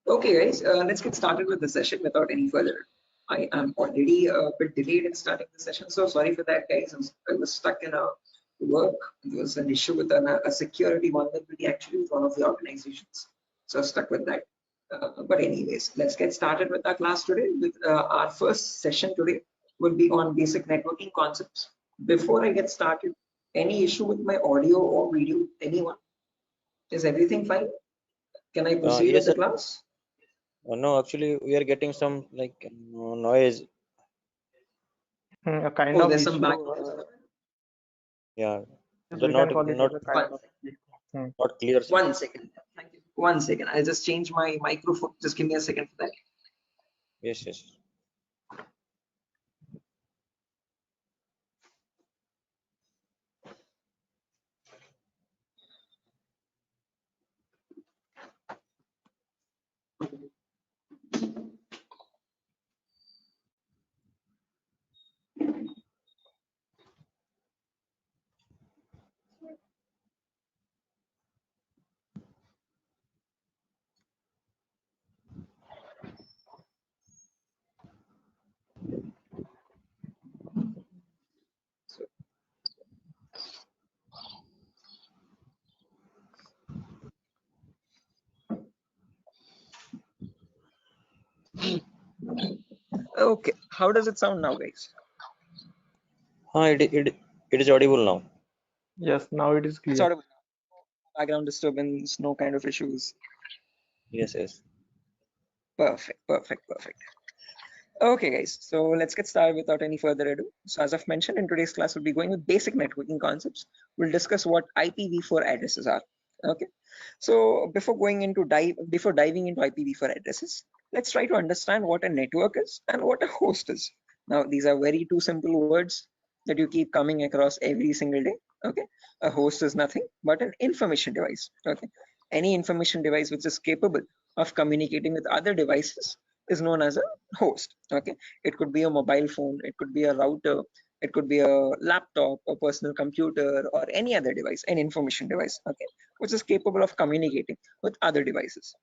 Okay, guys, let's get started with the session without any further. I am already a bit delayed in starting the session, so sorry for that, guys. I was stuck in a work. There was an issue with a security vulnerability actually with one of the organizations, so I was stuck with that. But anyways, let's get started with our class today. With our first session today will be on basic networking concepts. Before I get started, any issue with my audio or video? Anyone? Is everything fine? Can I proceed with Yes, the sir. class? No, actually, we are getting some like noise. a kind Oh, of there's some issue. background. Yeah, Yes, they're we not can call it not as a kind of issue. not clear, sir. 1 second. Thank you. 1 second. I'll just change my microphone. Just give me a second for that. Yes, yes. Okay. How does it sound now, guys? It is audible now. Yes, now it is It's clear. audible. Background disturbance, no kind of issues. Yes, yes. Perfect, perfect, perfect. Okay, guys. So let's get started without any further ado. So as I've mentioned, in today's class, we'll be going with basic networking concepts. We'll discuss what IPv4 addresses are. Okay. So before diving into IPv4 addresses, let's try to understand what a network is and what a host is. Now, these are very two simple words that you keep coming across every single day. Okay. A host is nothing but an information device. Okay. Any information device which is capable of communicating with other devices is known as a host. Okay. It could be a mobile phone, it could be a router, it could be a laptop, a personal computer, or any other device, an information device. Okay, which is capable of communicating with other devices.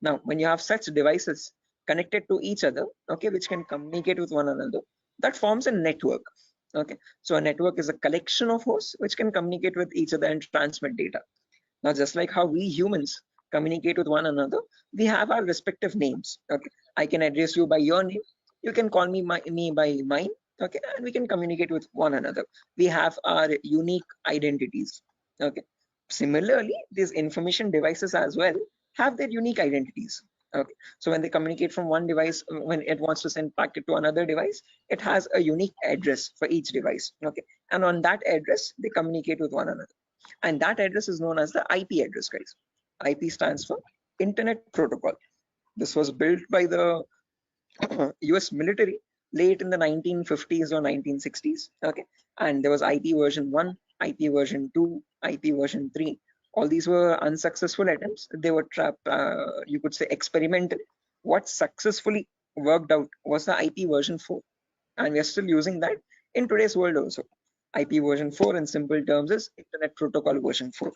Now, when you have such devices connected to each other, okay, which can communicate with one another, that forms a network. Okay, so a network is a collection of hosts which can communicate with each other and transmit data. Now, just like how we humans communicate with one another, we have our respective names. Okay, I can address you by your name. You can call me by mine. okay, and we can communicate with one another. We have our unique identities, okay. Similarly, these information devices as well have their unique identities, okay. So when they communicate from one device, when it wants to send packet to another device, it has a unique address for each device, okay, and on that address they communicate with one another, and that address is known as the IP address, guys. IP stands for Internet Protocol. This was built by the US military late in the 1950s or 1960s, okay, and there was IP version 1, IP version 2, IP version 3. All these were unsuccessful attempts. They were you could say experimental. What successfully worked out was the IP version 4, and we are still using that in today's world also. IP version 4 in simple terms is Internet Protocol version 4,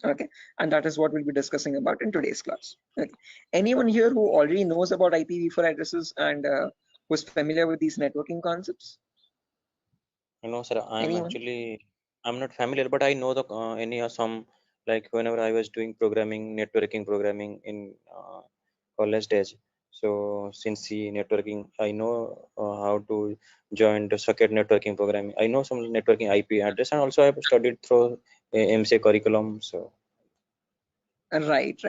okay, and that is what we'll be discussing about in today's class, okay. Anyone here who already knows about IPv4 addresses and who's familiar with these networking concepts? No, sir. Anyone? I'm not familiar, but I know the any some, like whenever I was doing programming, networking programming in college days. So since the networking, I know how to join the socket networking programming. I know some networking IP address, and also I've studied through MCA curriculum. So Right.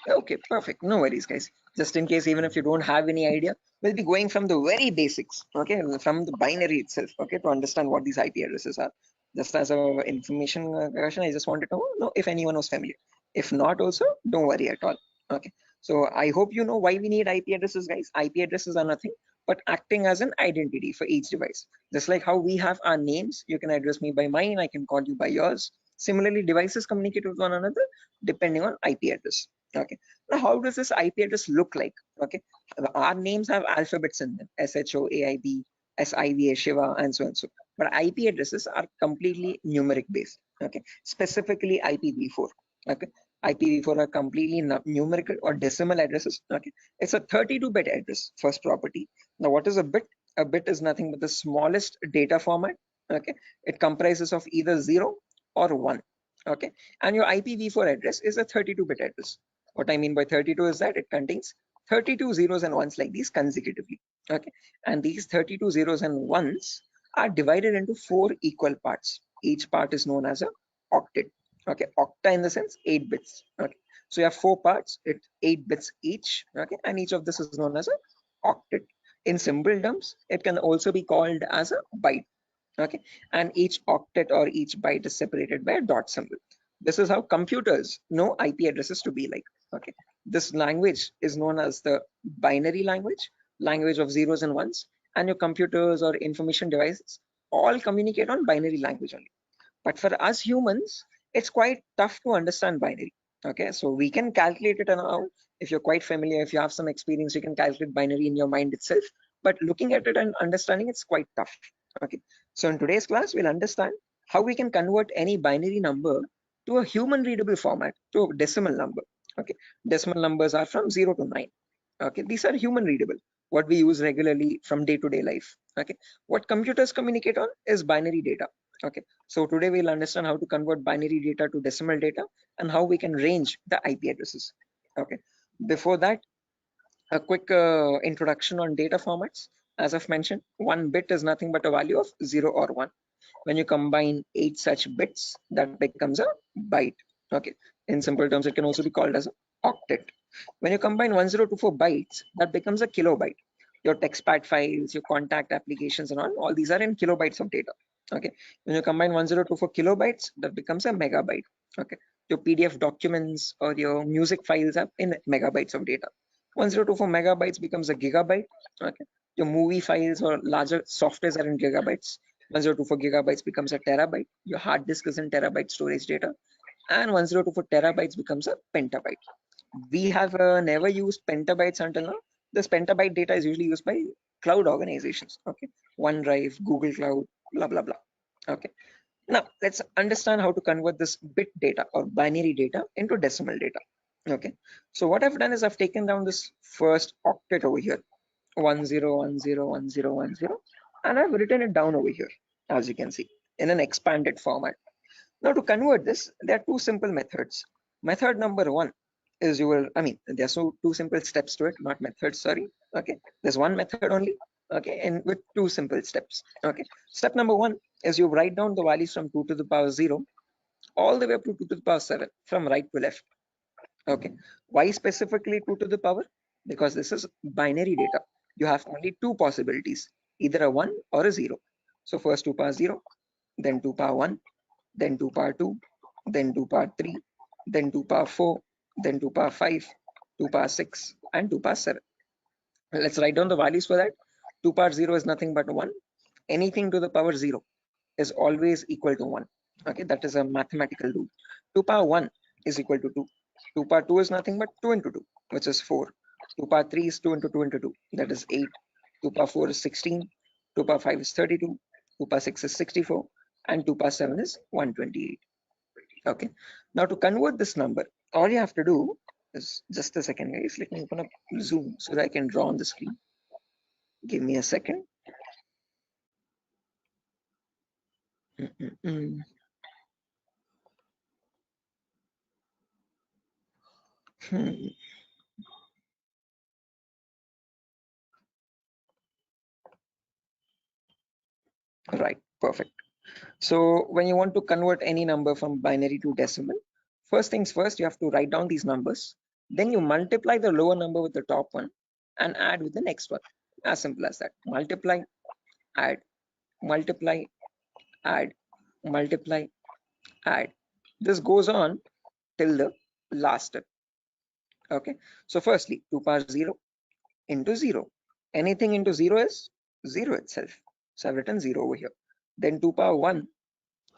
Okay, perfect. No worries, guys. Just in case, even if you don't have any idea, we'll be going from the very basics, okay, from the binary itself, okay, to understand what these IP addresses are. Just as a information question, I just wanted to know if anyone was familiar. If not, also don't worry at all. Okay. So I hope you know why we need IP addresses, guys. IP addresses are nothing but acting as an identity for each device. Just like how we have our names, you can address me by mine, I can call you by yours. Similarly, devices communicate with one another depending on IP address. Okay. Now, how does this IP address look like? Okay. Our names have alphabets in them: SHOAIB, SIVA, Shiva, and so and so. But IP addresses are completely numeric based. Okay. Specifically IPv4. Okay. IPv4 are completely numerical or decimal addresses. Okay. It's a 32-bit address, first property. Now, what is a bit? A bit is nothing but the smallest data format. Okay. It comprises of either 0 or 1. Okay, and your IPv4 address is a 32-bit address. What I mean by 32 is that it contains 32 zeros and ones like these consecutively. Okay, and these 32 zeros and ones are divided into 4 equal parts. Each part is known as a octet. Okay, octa in the sense 8 bits. Okay, so you have 4 parts, it's 8 bits each. Okay, and each of this is known as a octet. In simple terms, it can also be called as a byte. Okay, and each octet or each byte is separated by a dot symbol. This is how computers know IP addresses to be like. Okay, this language is known as the binary language of zeros and ones, and your computers or information devices all communicate on binary language only. But for us humans, it's quite tough to understand binary. Okay, so we can calculate it now. If you're quite familiar, if you have some experience, you can calculate binary in your mind itself. But looking at it and understanding it's quite tough. Okay, so in today's class, we'll understand how we can convert any binary number to a human readable format, to a decimal number. Okay, decimal numbers are from 0 to 9. Okay, these are human readable, what we use regularly from day-to-day life. Okay, what computers communicate on is binary data. Okay, so today we'll understand how to convert binary data to decimal data and how we can range the IP addresses. Okay, before that, a quick introduction on data formats. As I've mentioned, 1 bit is nothing but a value of 0 or 1. When you combine 8 such bits, that becomes a byte. Okay, in simple terms, it can also be called as an octet. When you combine 1024 bytes, that becomes a kilobyte. Your textpad files, your contact applications and all these are in kilobytes of data. Okay, when you combine 1024 kilobytes, that becomes a megabyte. Okay, your PDF documents or your music files are in megabytes of data. 1024 megabytes becomes a gigabyte. Okay, your movie files or larger softwares are in gigabytes. 1024 gigabytes becomes a terabyte. Your hard disk is in terabyte storage data, and 1024 terabytes becomes a petabyte. We have never used petabytes until now. This petabyte data is usually used by cloud organizations. Okay, OneDrive, Google Cloud, blah blah blah. Okay, now let's understand how to convert this bit data or binary data into decimal data. Okay, so what I've done is I've taken down this first octet over here, 10101010, and I've written it down over here, as you can see, in an expanded format. Now to convert this, there are 2 simple methods. Method number 1 is there's two simple steps to it, not methods, sorry. Okay, there's one method only. okay, and with two simple steps. Okay, step number one is you write down the values from 2 to the power 0 all the way up to 2 to the power 7 from right to left. Okay, why specifically 2 to the power? Because this is binary data. You have only two possibilities, either a 1 or a 0. So first 2 power 0, then 2 power 1, then 2 power 2, then 2 power 3, then 2 power 4, then 2 power 5, 2 power 6, and 2 power 7. Let's write down the values for that. 2 power 0 is nothing but 1. Anything to the power 0 is always equal to 1. Okay, that is a mathematical rule. 2 power 1 is equal to 2. 2 power 2 is nothing but 2 into 2, which is 4. 2 power 3 is 2 into 2 into 2, that is 8. 2 power 4 is 16. 2 power 5 is 32. 2 power 6 is 64. And 2 power 7 is 128. Okay, now to convert this number, all you have to do is, just a second guys, let me open up Zoom so that I can draw on the screen. Give me a second. Right, perfect. So when you want to convert any number from binary to decimal, first things first, you have to write down these numbers. Then you multiply the lower number with the top one and add with the next one. As simple as that. Multiply, add, multiply, add, multiply, add. This goes on till the last step. Okay. So firstly, 2 power 0 into 0. Anything into 0 is 0 itself. So I've written 0 over here. Then 2 power 1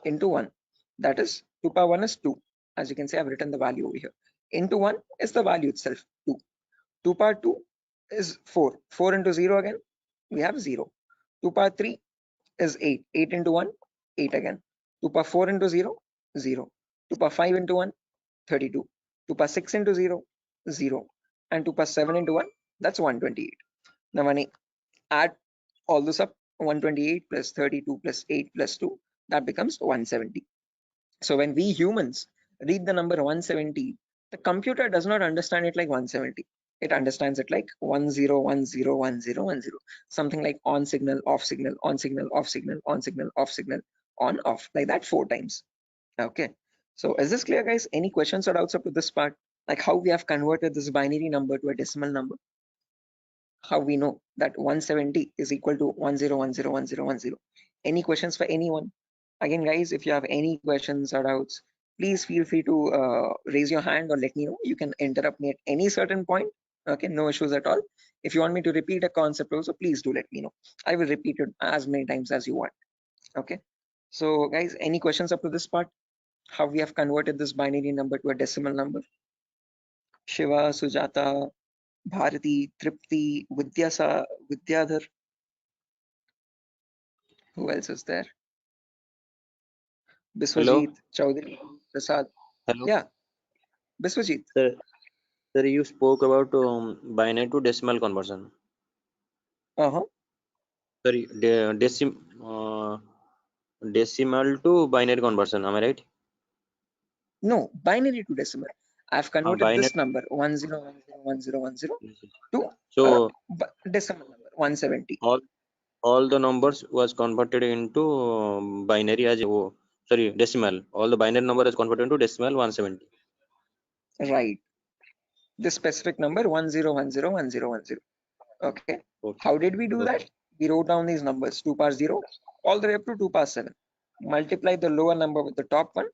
into 1. That is 2 power 1 is 2. As you can see, I've written the value over here. Into 1 is the value itself, 2. 2 power 2 is 4. 4 into 0 again, we have 0. 2 power 3 is 8. 8 into 1, 8 again. 2 power 4 into 0, 0. 2 power 5 into 1, 32. 2 power 6 into 0, 0. And 2 power 7 into 1, that's 128. Now when I add all this up, 128 plus 32 plus 8 plus 2, that becomes 170. So when we humans read the number 170, the computer does not understand it like 170. It understands it like 10101010, something like on signal, off signal, on signal, off signal, on signal, off signal, on, off, like that 4 times. Okay. So is this clear, guys? Any questions or doubts up to this part? Like how we have converted this binary number to a decimal number? How we know that 170 is equal to 10101010? Any questions for anyone? Again, guys, if you have any questions or doubts, please feel free to raise your hand or let me know. You can interrupt me at any certain point. Okay, no issues at all. If you want me to repeat a concept also, please do let me know. I will repeat it as many times as you want. Okay. So guys, any questions up to this part? How we have converted this binary number to a decimal number? Shiva, Sujata, Bharati, Tripti, Vidyadhar. Who else is there? Hello. Biswajit, Chaudhary, Prasad. Hello. Yeah, Biswajit. Sir, you spoke about binary to decimal conversion. Sorry, decimal to binary conversion. Am I right? No, binary to decimal. I've converted Binary. this number 10101010 to So decimal number 170. all the numbers was converted into binary as decimal. All the binary number is converted into decimal 170. Right. This specific number 10101010. Okay. How did we do that? We wrote down these numbers 2 power 0 all the way up to 2 power 7. Multiply the lower number with the top one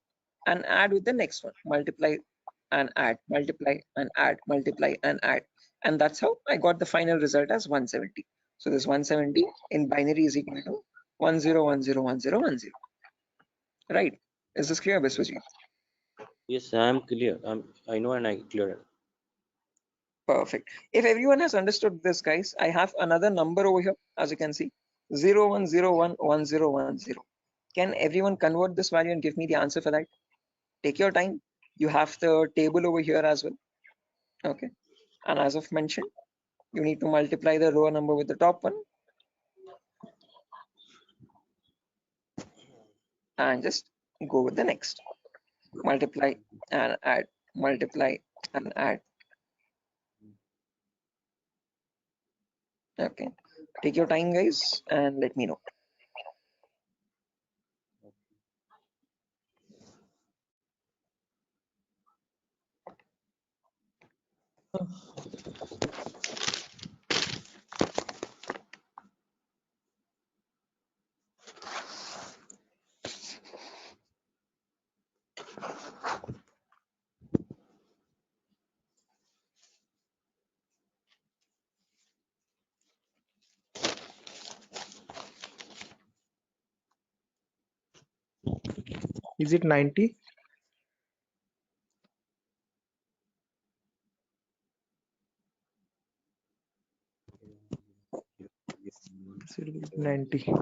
and add with the next one. Multiply and add, multiply and add, multiply and add. And that's how I got the final result as 170. So this 170 in binary is equal to 10101010. Right. Is this clear, Biswajit? Yes, I am clear. I know and I clear. Perfect. If everyone has understood this, guys, I have another number over here, as you can see, 01011010. Can everyone convert this value and give me the answer for that? Take your time. You have the table over here as well. Okay. And as I've mentioned, you need to multiply the row number with the top one and just go with the next. Multiply and add, multiply and add. Okay, take your time, guys, and let me know. Is it 90? Should be 90.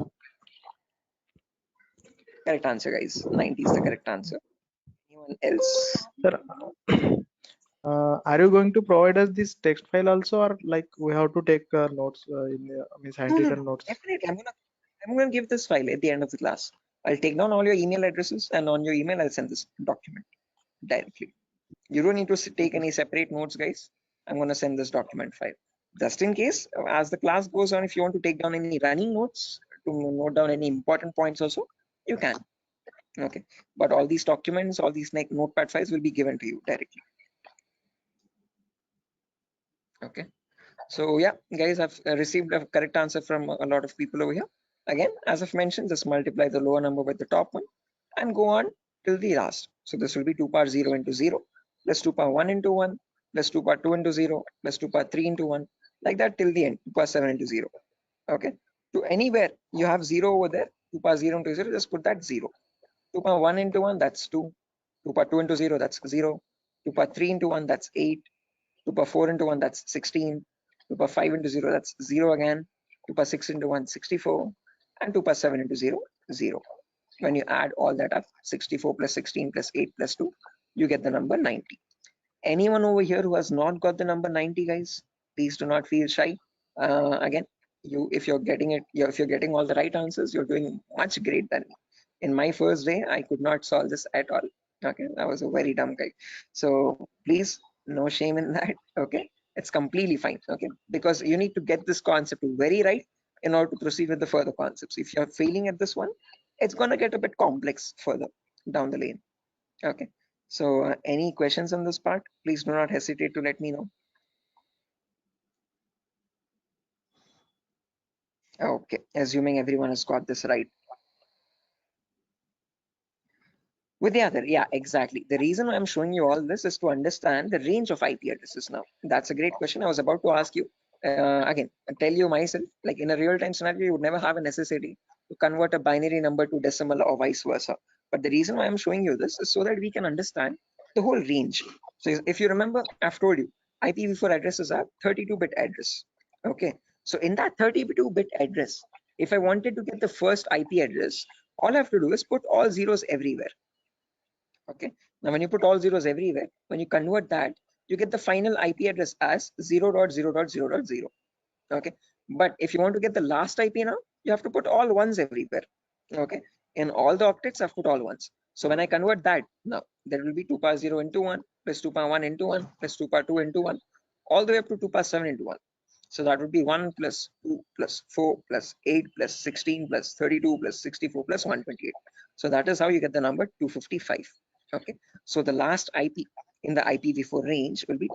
Correct answer, guys. 90 is the correct answer. Anyone else? Sir, are you going to provide us this text file also, or like we have to take notes in means No, handwritten notes? definitely. I'm gonna give this file at the end of the class. I'll take down all your email addresses, and on your email, I'll send this document directly. You don't need to take any separate notes, guys. I'm gonna send this document file. Just in case, as the class goes on, if you want to take down any running notes to note down any important points also, you can. Okay, but all these documents, all these notepad files will be given to you directly. Okay, so yeah, guys, I've received a correct answer from a lot of people over here. Again, as I've mentioned, just multiply the lower number with the top one and go on till the last. So this will be 2 power 0 into 0 plus 2 power 1 into 1 plus 2 power 2 into 0 plus 2 power 3 into 1, like that till the end, 2 power 7 into 0. Okay, to anywhere you have 0 over there, 2 power 0 into 0, just put that 0. 2 power 1 into 1, that's 2. 2 power 2 into 0, that's 0. 2 power 3 into 1, that's 8. 2 power 4 into 1, that's 16. 2 power 5 into 0, that's 0 again. 2 power 6 into 1, 64. And 2 power 7 into 0, 0. When you add all that up, 64 plus 16 plus 8 plus 2, you get the number 90. Anyone over here who has not got the number 90, guys, please do not feel shy. Again, if you're getting all the right answers, you're doing much great than me. In my first day, I could not solve this at all. Okay, I was a very dumb guy. So please, no shame in that. Okay, it's completely fine. Okay, because you need to get this concept very right in order to proceed with the further concepts. If you're failing at this one, it's gonna get a bit complex further down the lane. Okay, so any questions on this part, please do not hesitate to let me know. Okay, assuming everyone has got this right. With the other, yeah, exactly. The reason I'm showing you all this is to understand the range of IP addresses now. That's a great question. I was about to ask you. Again, I tell you myself, like in a real-time scenario, you would never have a necessity to convert a binary number to decimal or vice versa. But the reason why I'm showing you this is so that we can understand the whole range. So if you remember, I've told you, IPv4 addresses are 32-bit address. Okay, so in that 32-bit address, if I wanted to get the first IP address, all I have to do is put all zeros everywhere. Okay, now when you put all zeros everywhere, when you convert that, you get the final IP address as 0.0.0.0. Okay, but if you want to get the last IP now, you have to put all ones everywhere. Okay, in all the octets I've put all ones. So when I convert that, now there will be 2 power 0 into 1 plus 2 power 1 into 1 plus 2 power 2 into 1 all the way up to 2 power 7 into 1. So that would be 1 plus 2 plus 4 plus 8 plus 16 plus 32 plus 64 plus 128. So that is how you get the number 255. Okay, so the last IP in the IPv4 range will be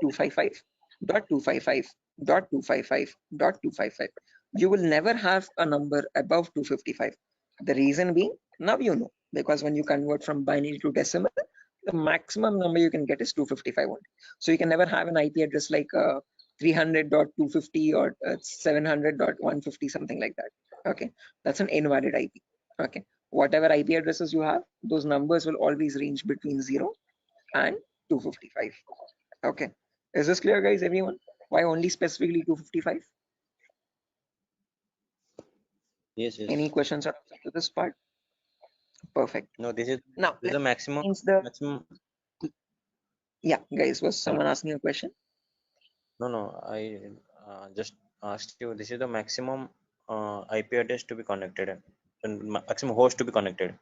255.255.255.255. You will never have a number above 255. The reason being, now you know, because when you convert from binary to decimal, the maximum number you can get is 255 only. So you can never have an IP address like 300.250 or 700.150, something like that. Okay, that's an invalid IP. Okay, whatever IP addresses you have, those numbers will always range between 0 and 255. Okay, is this clear, guys? Everyone, why only specifically 255? Yes, yes. Any questions up to this part? Perfect. No, this is Now the maximum. Yeah, guys, was someone asking a question? No, I just asked you. This is the maximum IP address to be connected, and maximum host to be connected.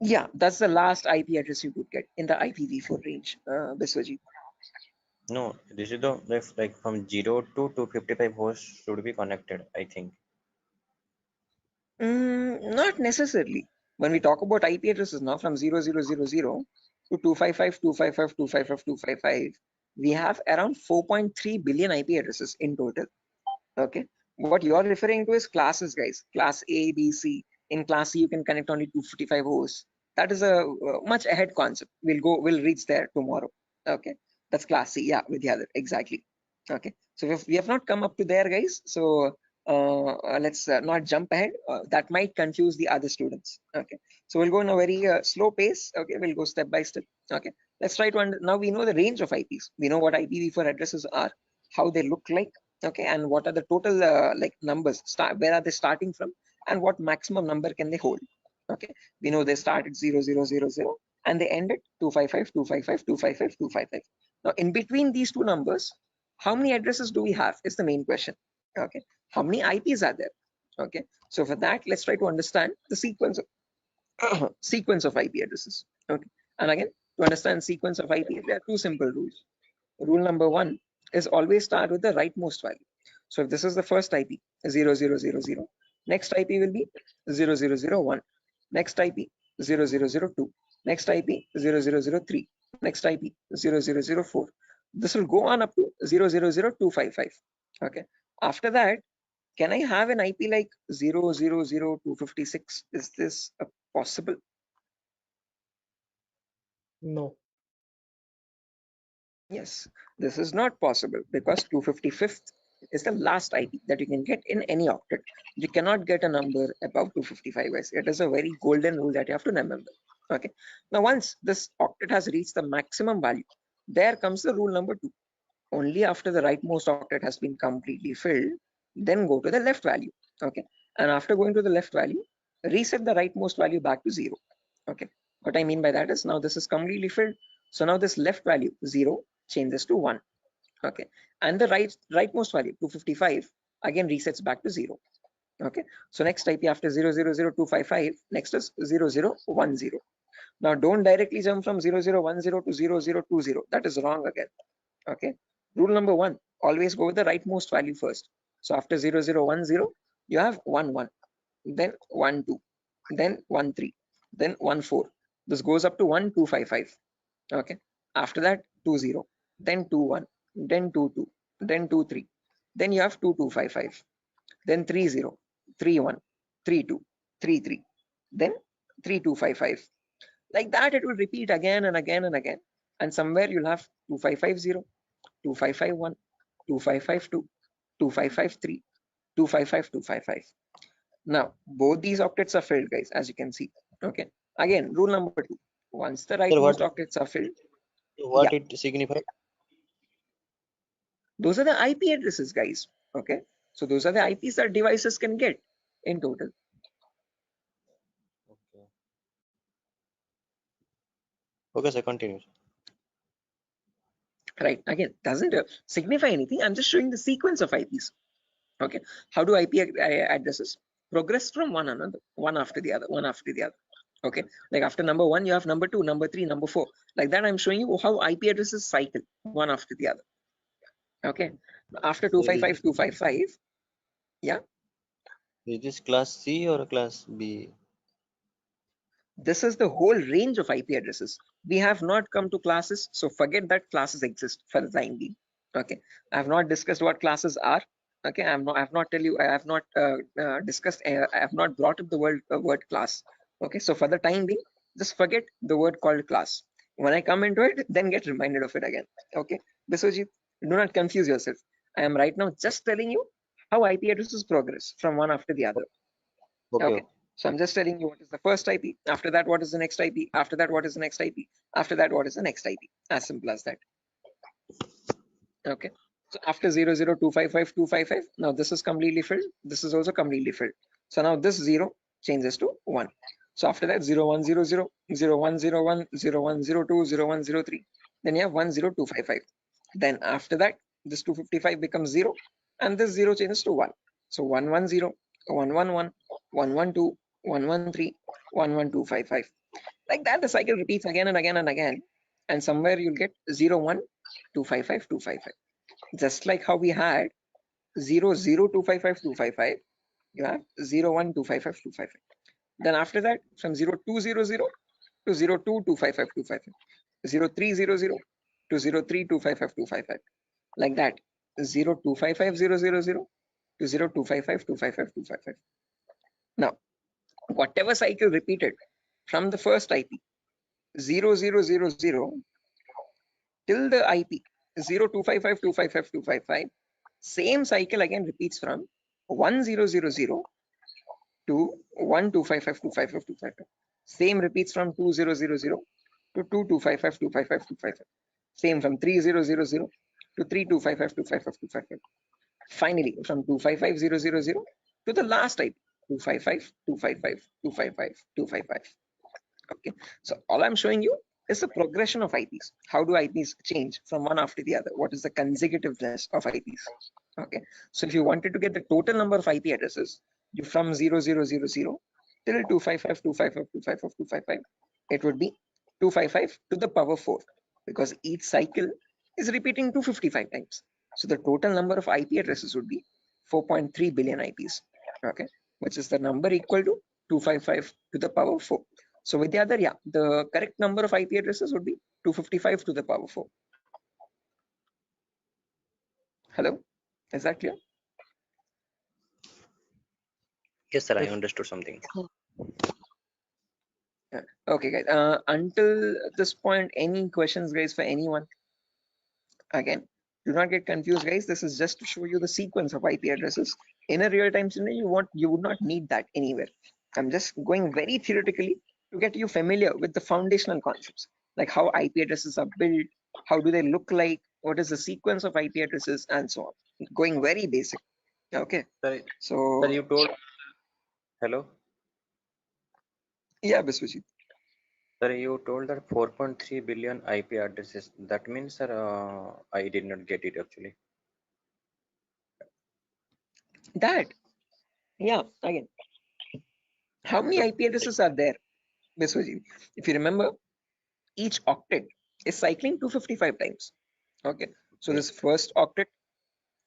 Yeah, that's the last IP address you could get in the IPv4 range, Biswajit. No, this is the like from 0 to 255 hosts should be connected, I think. Not necessarily. When we talk about IP addresses now from 0000 to 255, 255, 255, 255, we have around 4.3 billion IP addresses in total. Okay. What you're referring to is classes, guys. Class A, B, C. In class C, you can connect only 255 hosts. That is a much ahead concept. We'll reach there tomorrow. Okay. That's class C. Yeah, Vidyadhar. Exactly. Okay. So we have not come up to there, guys. So let's not jump ahead. That might confuse the other students. Okay. So we'll go in a very slow pace. Okay. We'll go step by step. Okay. Let's try to now we know the range of IPs. We know what IPv4 addresses are, how they look like. Okay, and what are the total like numbers, where are they starting from, and what maximum number can they hold. Okay, we know they start at 0000 and they end at 255, 255, 255, 255. Now in between these two numbers, how many addresses do we have is the main question. Okay, how many IPs are there? Okay, so for that, let's try to understand the sequence of sequence of IP addresses. Okay, and again, to understand sequence of IP, there are two simple rules. Rule number one is always start with the rightmost value. So if this is the first IP, 0000, next IP will be 0001, next IP 0002, next IP 0003, next IP 0004. This will go on up to 000255. Okay. After that, can I have an IP like 000256? Is this possible? No. Yes, this is not possible because 255th is the last IP that you can get in any octet. You cannot get a number above 255, guys. It is a very golden rule that you have to remember. Okay. Now, once this octet has reached the maximum value, there comes the rule number 2. Only after the rightmost octet has been completely filled, then go to the left value. Okay. And after going to the left value, reset the rightmost value back to 0. Okay. What I mean by that is now this is completely filled. So now this left value 0 changes to 1. Okay, and the rightmost value 255 again resets back to 0. Okay, so next IP after 000255, next is 0010. Now don't directly jump from 0010 to 0020. That is wrong again. Okay, rule number 1, always go with the rightmost value first. So after 0010, you have 11, then 12, then 13, then 14. This goes up to 1255. Okay, after that 20, then 21, then 22, then 23, then you have 2255, then 30, 31, 32, 33, then 3255. Like that it will repeat again and again and again, and somewhere you'll have 2550, 2551, 2552, 2553, 255, 255. Now both these octets are filled, guys, as you can see. Okay, again rule number 2, once the Sir, rightmost octets are filled, what it signifies? those are the IP addresses, guys. Okay, so those are the IPs that devices can get in total. Okay. Okay, so continue. Right, again, doesn't signify anything. I'm just showing the sequence of IPs. Okay, how do IP addresses progress from one another, one after the other, one after the other. Okay, like after number 1, you have number 2, number 3, number 4. Like that, I'm showing you how IP addresses cycle one after the other. Okay, after 255, 255, yeah. Is this class C or class B? This is the whole range of IP addresses. We have not come to classes, so forget that classes exist for the time being. Okay, I have not discussed what classes are. Okay, I have not discussed. I have not brought up the word class. Okay, so for the time being, just forget the word called class. When I come into it, then get reminded of it again. Okay, Biswajit, do not confuse yourself. I am right now just telling you how IP addresses progress from one after the other. Okay. So I'm just telling you what is the first IP. After that, what is the next IP? After that, what is the next IP? After that, what is the next IP? As simple as that. Okay. So after 00255, now this is completely filled. This is also completely filled. So now this 0 changes to 1. So after that 0100, 0101, 0102, 0103. Then you have 10255. Then after that, this 255 becomes 0 and this 0 changes to 1. So 110, 111, 112, 113, 11255. Like that, the cycle repeats again and again and again. And somewhere you'll get 01 255, 255. Just like how we had 0, 0, 255, 255, you have 0, 1, 255, 255. Then after that, from 0, 2, 0, 0 to 0, 2, 255, 255. 0, 3, 0, 0 to 0, 3, 255, 255. Like that. 0, 255, 0, 0, 0 to 0, 255, 255, 255. Now, whatever cycle repeated from the first IP 0, 0, 0, 0 till the IP 0, 255, 255, 255, same cycle again repeats from 1, 0, 0, 0 to 1, 255, 255, 255. Same repeats from 2, 0, 0, 0 to 2, 255, 255, 255. Same from 3, 0, 0, 0 to 3, 255, 255, 255. Finally, from 255, 0, 0, 0 to the last IP 255, 255, 255, 255. Okay, so all I'm showing you is the progression of IPs. How do IPs change from one after the other? What is the consecutiveness of IPs? Okay, so if you wanted to get the total number of IP addresses, you from 0, 0, 0, 0 till 255, 255, 255, 255, it would be 255 to the power 4 because each cycle is repeating 255 times. So the total number of IP addresses would be 4.3 billion IPs. Okay, which is the number equal to 255 to the power 4. So with the other, yeah, the correct number of IP addresses would be 255 to the power 4. Hello, is that clear? Yes, sir. I understood something. Yeah. Okay, guys. Until this point, any questions, guys, for anyone? Again, do not get confused, guys. This is just to show you the sequence of IP addresses. In a real-time scenario, you would not need that anywhere. I'm just going very theoretically to get you familiar with the foundational concepts, like how IP addresses are built, how do they look like, what is the sequence of IP addresses, and so on. Going very basic. Okay. Sir, So you told. Hello. yeah, Biswajit. Sir, you told that 4.3 billion IP addresses. That means, sir, I did not get it actually. That, yeah, again, how many IP addresses are there, Biswajit? If you remember, each octet is cycling 255 times. Okay, so this first octet,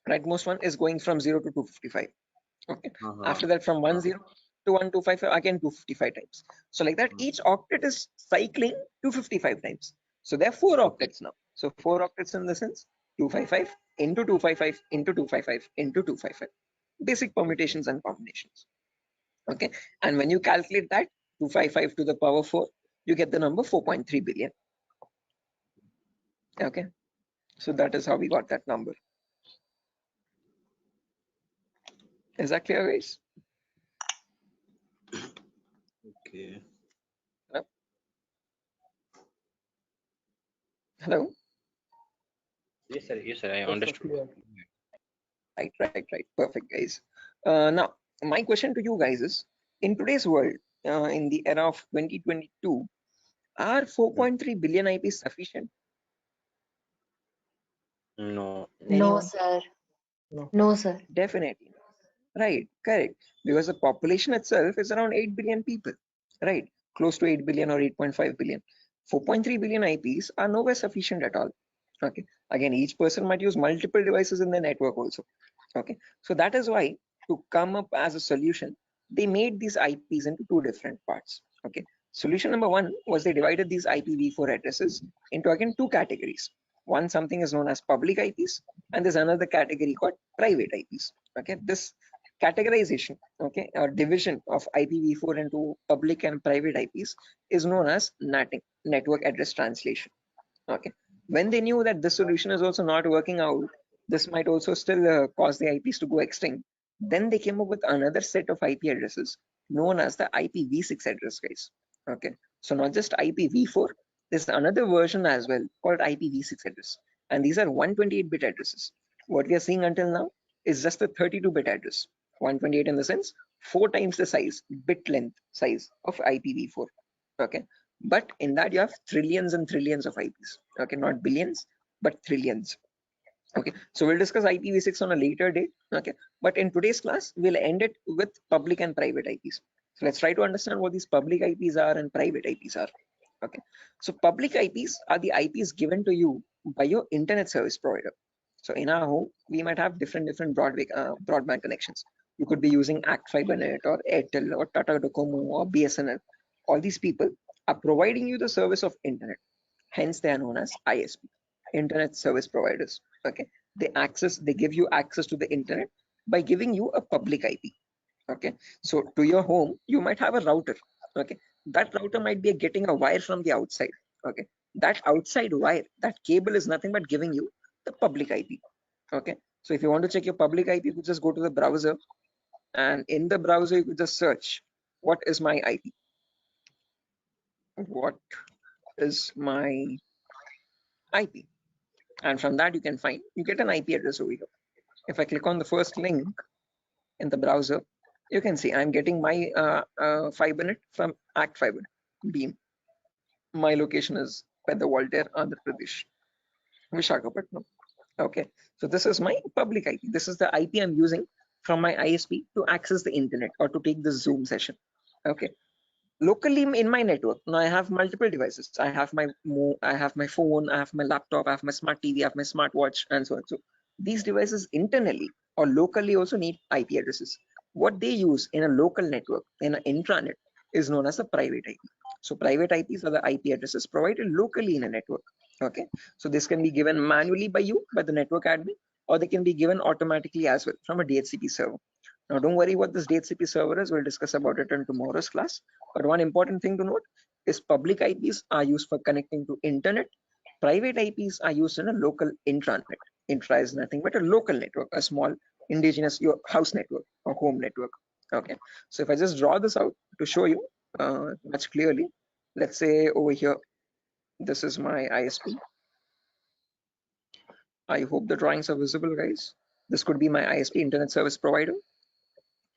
rightmost one, is going from 0 to 255. Okay, after that from 10 to 1255, again 255 times. So like that, each octet is cycling 255 times. So there are 4 octets now. So 4 octets in the sense 255 into 255 into 255 into 255. Basic permutations and combinations. Okay, and when you calculate that 255 to the power 4, you get the number 4.3 billion. Okay, so that is how we got that number. Is that clear, guys? Okay. Hello? Yes, sir. Yes, sir. I understood. Right. Perfect, guys. Now, my question to you guys is, in today's world, in the era of 2022, are 4.3 billion IPs sufficient? No. No, sir. No, sir. Definitely. Right, correct. Because the population itself is around 8 billion people, right? Close to 8 billion or 8.5 billion. 4.3 billion IPs are nowhere sufficient at all. Okay. Again, each person might use multiple devices in the network also. Okay. So that is why, to come up as a solution, they made these IPs into 2 different parts. Okay. Solution number 1 was they divided these IPv4 addresses into again 2 categories. One, something is known as public IPs, and there's another category called private IPs. Okay. This categorization, okay, or division of IPv4 into public and private IPs is known as NATing, network address translation. Okay, when they knew that this solution is also not working out, this might also still cause the IPs to go extinct, then they came up with another set of IP addresses known as the IPv6 address, guys. Okay, so not just IPv4, there's another version as well called IPv6 address, and these are 128-bit addresses. What we are seeing until now is just a 32-bit address. 128 in the sense 4 times the size, bit length size of IPv4. Okay, but in that you have trillions and trillions of IPs. Okay, not billions, but trillions. Okay, so we'll discuss IPv6 on a later date. Okay, but in today's class, we'll end it with public and private IPs. So let's try to understand what these public IPs are and private IPs are. Okay, so public IPs are the IPs given to you by your internet service provider. So in our home, we might have different broadband connections. You could be using Act FiberNet or Airtel or Tata Docomo or BSNL. All these people are providing you the service of internet. Hence, they are known as ISP, internet service providers. Okay, they give you access to the internet by giving you a public IP. Okay, so to your home, you might have a router. Okay, that router might be getting a wire from the outside. Okay, that outside wire, that cable is nothing but giving you the public IP. Okay, so if you want to check your public IP, you could just go to the browser, and in the browser you could just search what is my IP. What is my IP? And from that you can find, you get an IP address over here. If I click on the first link in the browser, you can see I'm getting my FiberNet from Act Fiber Beam. My location is Peddawalter, Andhra Pradesh, Vishakhapatnam. Okay, so this is my public IP. This is the IP I'm using from my ISP to access the internet or to take the Zoom session. Okay, locally in my network, now I have multiple devices. I have my phone, I have my laptop, I have my smart TV, I have my smartwatch, and so on. So these devices internally or locally also need IP addresses. What they use in a local network, in an intranet, is known as a private IP. So private IPs are the IP addresses provided locally in a network. Okay, so this can be given manually by you, by the network admin, or they can be given automatically as well from a DHCP server. Now, don't worry what this DHCP server is. We'll discuss about it in tomorrow's class. But one important thing to note is public IPs are used for connecting to internet. Private IPs are used in a local intranet. Intra is nothing but a local network, a small indigenous your house network or home network. Okay. So if I just draw this out to show you much clearly, let's say over here, this is my ISP. I hope the drawings are visible, guys. This could be my ISP, internet service provider.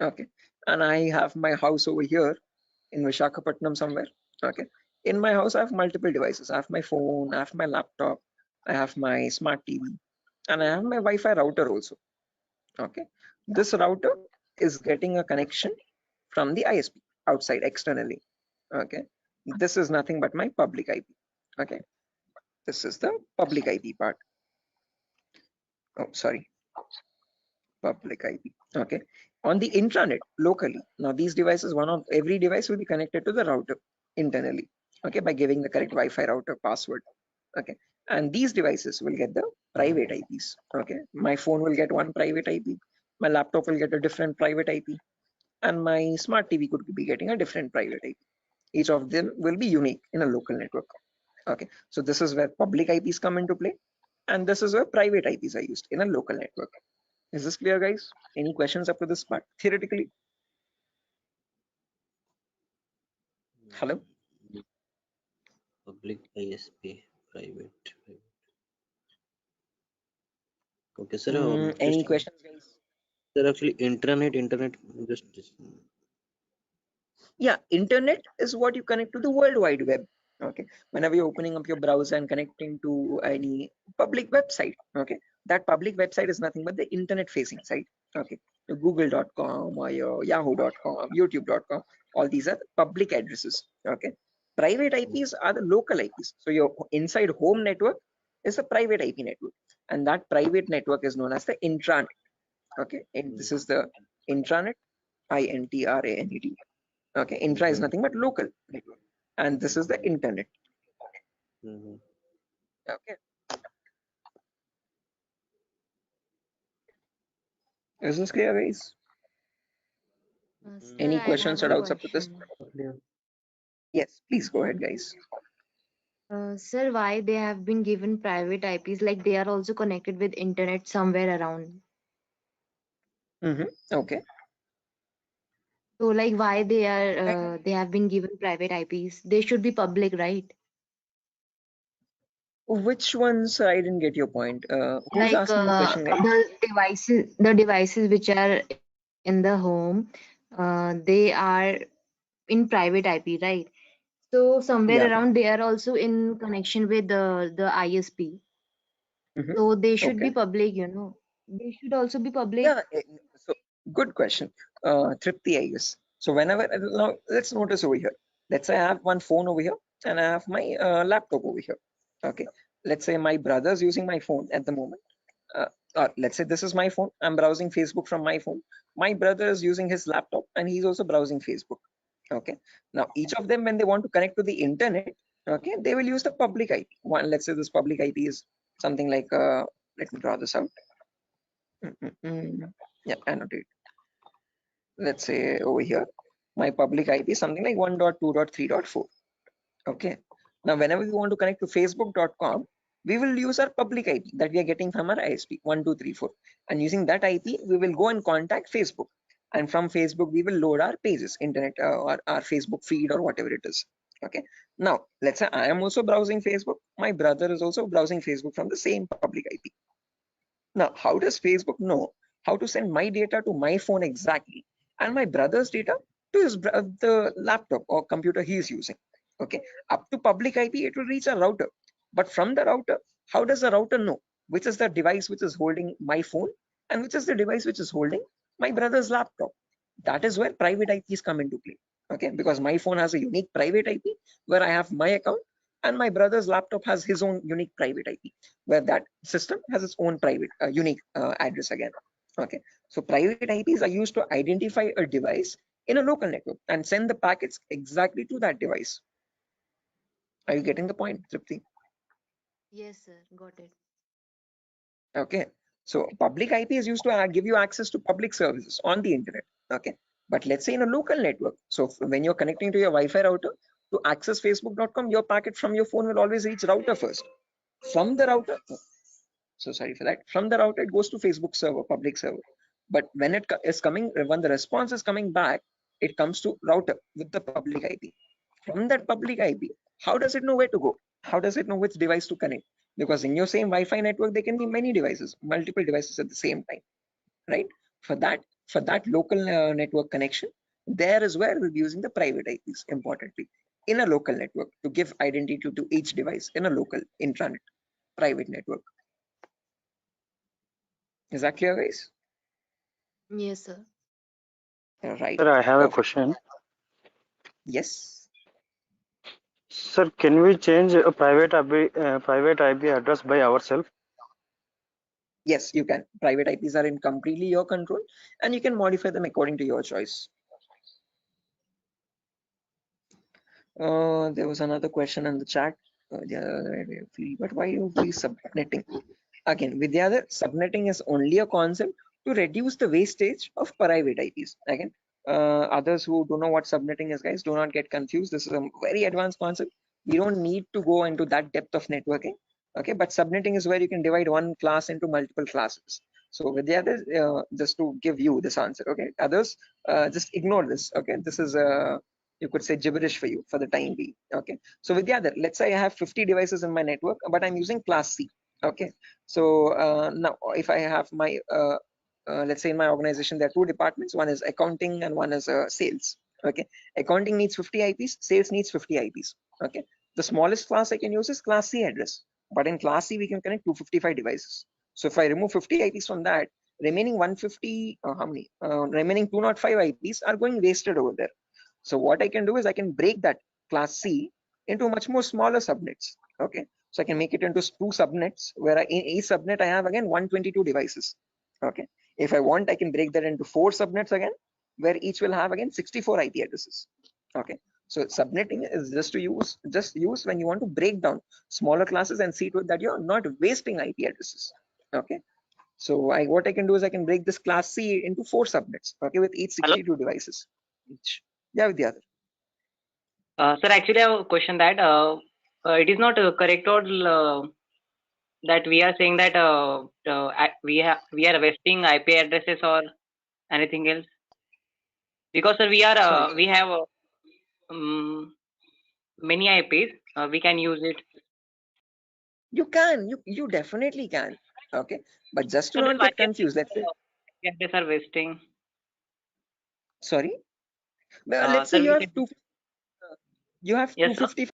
Okay, and I have my house over here in Vishakhapatnam somewhere. Okay, in my house I have multiple devices. I have my phone, I have my laptop, I have my smart TV, and I have my Wi-Fi router also. Okay, this router is getting a connection from the ISP outside externally. Okay, this is nothing but my public IP. Okay, this is the public IP part. Oh, sorry, public IP. Okay, on the intranet locally. Now these devices, every device will be connected to the router internally. Okay, by giving the correct Wi-Fi router password. Okay, and these devices will get the private IPs. Okay, my phone will get one private IP, my laptop will get a different private IP, and my smart TV could be getting a different private IP. Each of them will be unique in a local network. Okay, so this is where public IPs come into play, and this is where private IPs are used in a local network. Is this clear, guys? Any questions up to this part theoretically? Hello? Public ISP, private. Okay, sir. Any questions, guys? Sir, actually, internet, just Yeah, internet is what you connect to the World Wide Web. Okay, whenever you're opening up your browser and connecting to any public website, okay, that public website is nothing but the internet facing site. Okay, your google.com or your yahoo.com, youtube.com, all these are the public addresses. Okay, private IPs are the local IPs. So your inside home network is a private IP network, and that private network is known as the intranet. Okay, and this is the intranet, INTRANET. Okay, intra is nothing but local network, and this is the internet. Okay, is this clear, guys? Sir, Any I questions have or a doubts up to this? question. Yes, please go ahead, guys. Sir, why they have been given private IPs? Like they are also connected with internet somewhere around. Okay. So like why they have been given private IPs? They should be public, right? Which ones? I didn't get your point. Who's Like asking the question, guys? the devices which are in the home, they are in private IP, right? So somewhere Yeah. around they are also in connection with the ISP. So they should be Okay. public, They should also be public. Yeah. So good question, Tripti, I guess. So whenever now let's notice over here. Let's say I have one phone over here, and I have my laptop over here. Okay, let's say my brother's using my phone at the moment. Or let's say this is my phone. I'm browsing Facebook from my phone. My brother is using his laptop and he's also browsing Facebook. Okay. Now each of them, when they want to connect to the internet, okay, they will use the public IP. One, let's say this public IP is something like let me draw this out. Yeah, annotate. Let's say over here, my public IP is something like 1.2.3.4. Okay. Now, whenever we want to connect to facebook.com, we will use our public IP that we are getting from our ISP 1234. And using that IP, we will go and contact Facebook. And from Facebook, we will load our pages, internet or our Facebook feed or whatever it is. Okay. Now, let's say I am also browsing Facebook. My brother is also browsing Facebook from the same public IP. Now, how does Facebook know how to send my data to my phone exactly and my brother's data to the laptop or computer he is using? Okay, up to public IP, it will reach a router. But from the router, how does the router know which is the device which is holding my phone and which is the device which is holding my brother's laptop? That is where private IPs come into play. Okay, because my phone has a unique private IP where I have my account and my brother's laptop has his own unique private IP where that system has its own private unique address again. Okay, so private IPs are used to identify a device in a local network and send the packets exactly to that device. Are you getting the point, Tripti? Yes, sir. Got it. Okay, so public IP is used to give you access to public services on the internet. Okay, but let's say in a local network, so when you're connecting to your Wi-Fi router to access facebook.com, your packet from your phone will always reach router first. From the router, so sorry for that, from the router it goes to Facebook server, public server. But when it is coming, when the response is coming back, it comes to router with the public IP. From that public IP, how does it know where to go? How does it know which device to connect? Because in your same Wi-Fi network, there can be many devices, multiple devices at the same time, right? For that local network connection, there is where we'll be using the private IPs, importantly, in a local network to give identity to each device in a local intranet private network. Is that clear, guys? Yes, sir. Right. Sir, I have a Perfect. question. Yes. Sir, can we change a private IP address by ourselves? Yes, you can. Private IPs are in completely your control, and you can modify them according to your choice. There was another question in the chat. But why you be subnetting? Again, Vidyadhar, subnetting is only a concept to reduce the wastage of private IPs. Again, others who don't know what subnetting is, guys, do not get confused. This is a very advanced concept. We don't need to go into that depth of networking. Okay, but subnetting is where you can divide one class into multiple classes. So Vidyadhar, just to give you this answer, okay, others just ignore this. Okay, this is you could say gibberish for you for the time being. Okay, so Vidyadhar, let's say I have 50 devices in my network, but I'm using class C. Okay, so now if I have my let's say in my organization there are two departments, one is accounting and one is sales. Okay, accounting needs 50 IPs, sales needs 50 IPs. Okay, the smallest class I can use is class C address, but in class C we can connect 255 devices. So if I remove 50 IPs from that, remaining 150 how many remaining 205 IPs are going wasted over there. So what I can do is I can break that class C into much more smaller subnets. Okay, so I can make it into two subnets where in each subnet I have again 122 devices. Okay, if I want, I can break that into 4 subnets again, where each will have again 64 IP addresses. Okay, so subnetting is just use when you want to break down smaller classes and see to it that you're not wasting IP addresses. Okay, so what I can do is I can break this class C into 4 subnets. Okay, with each 62 devices each. Yeah, with the other. Sir, actually, I have a question that it is not correct or that we are saying that we are wasting IP addresses or anything else, because sir, we are we have many IPs. We can use it. You can, you definitely can. Okay, but just to So not get confused, let's say. addresses are wasting. Sorry. Well, let's say Sir, you have 250. You have yes, 250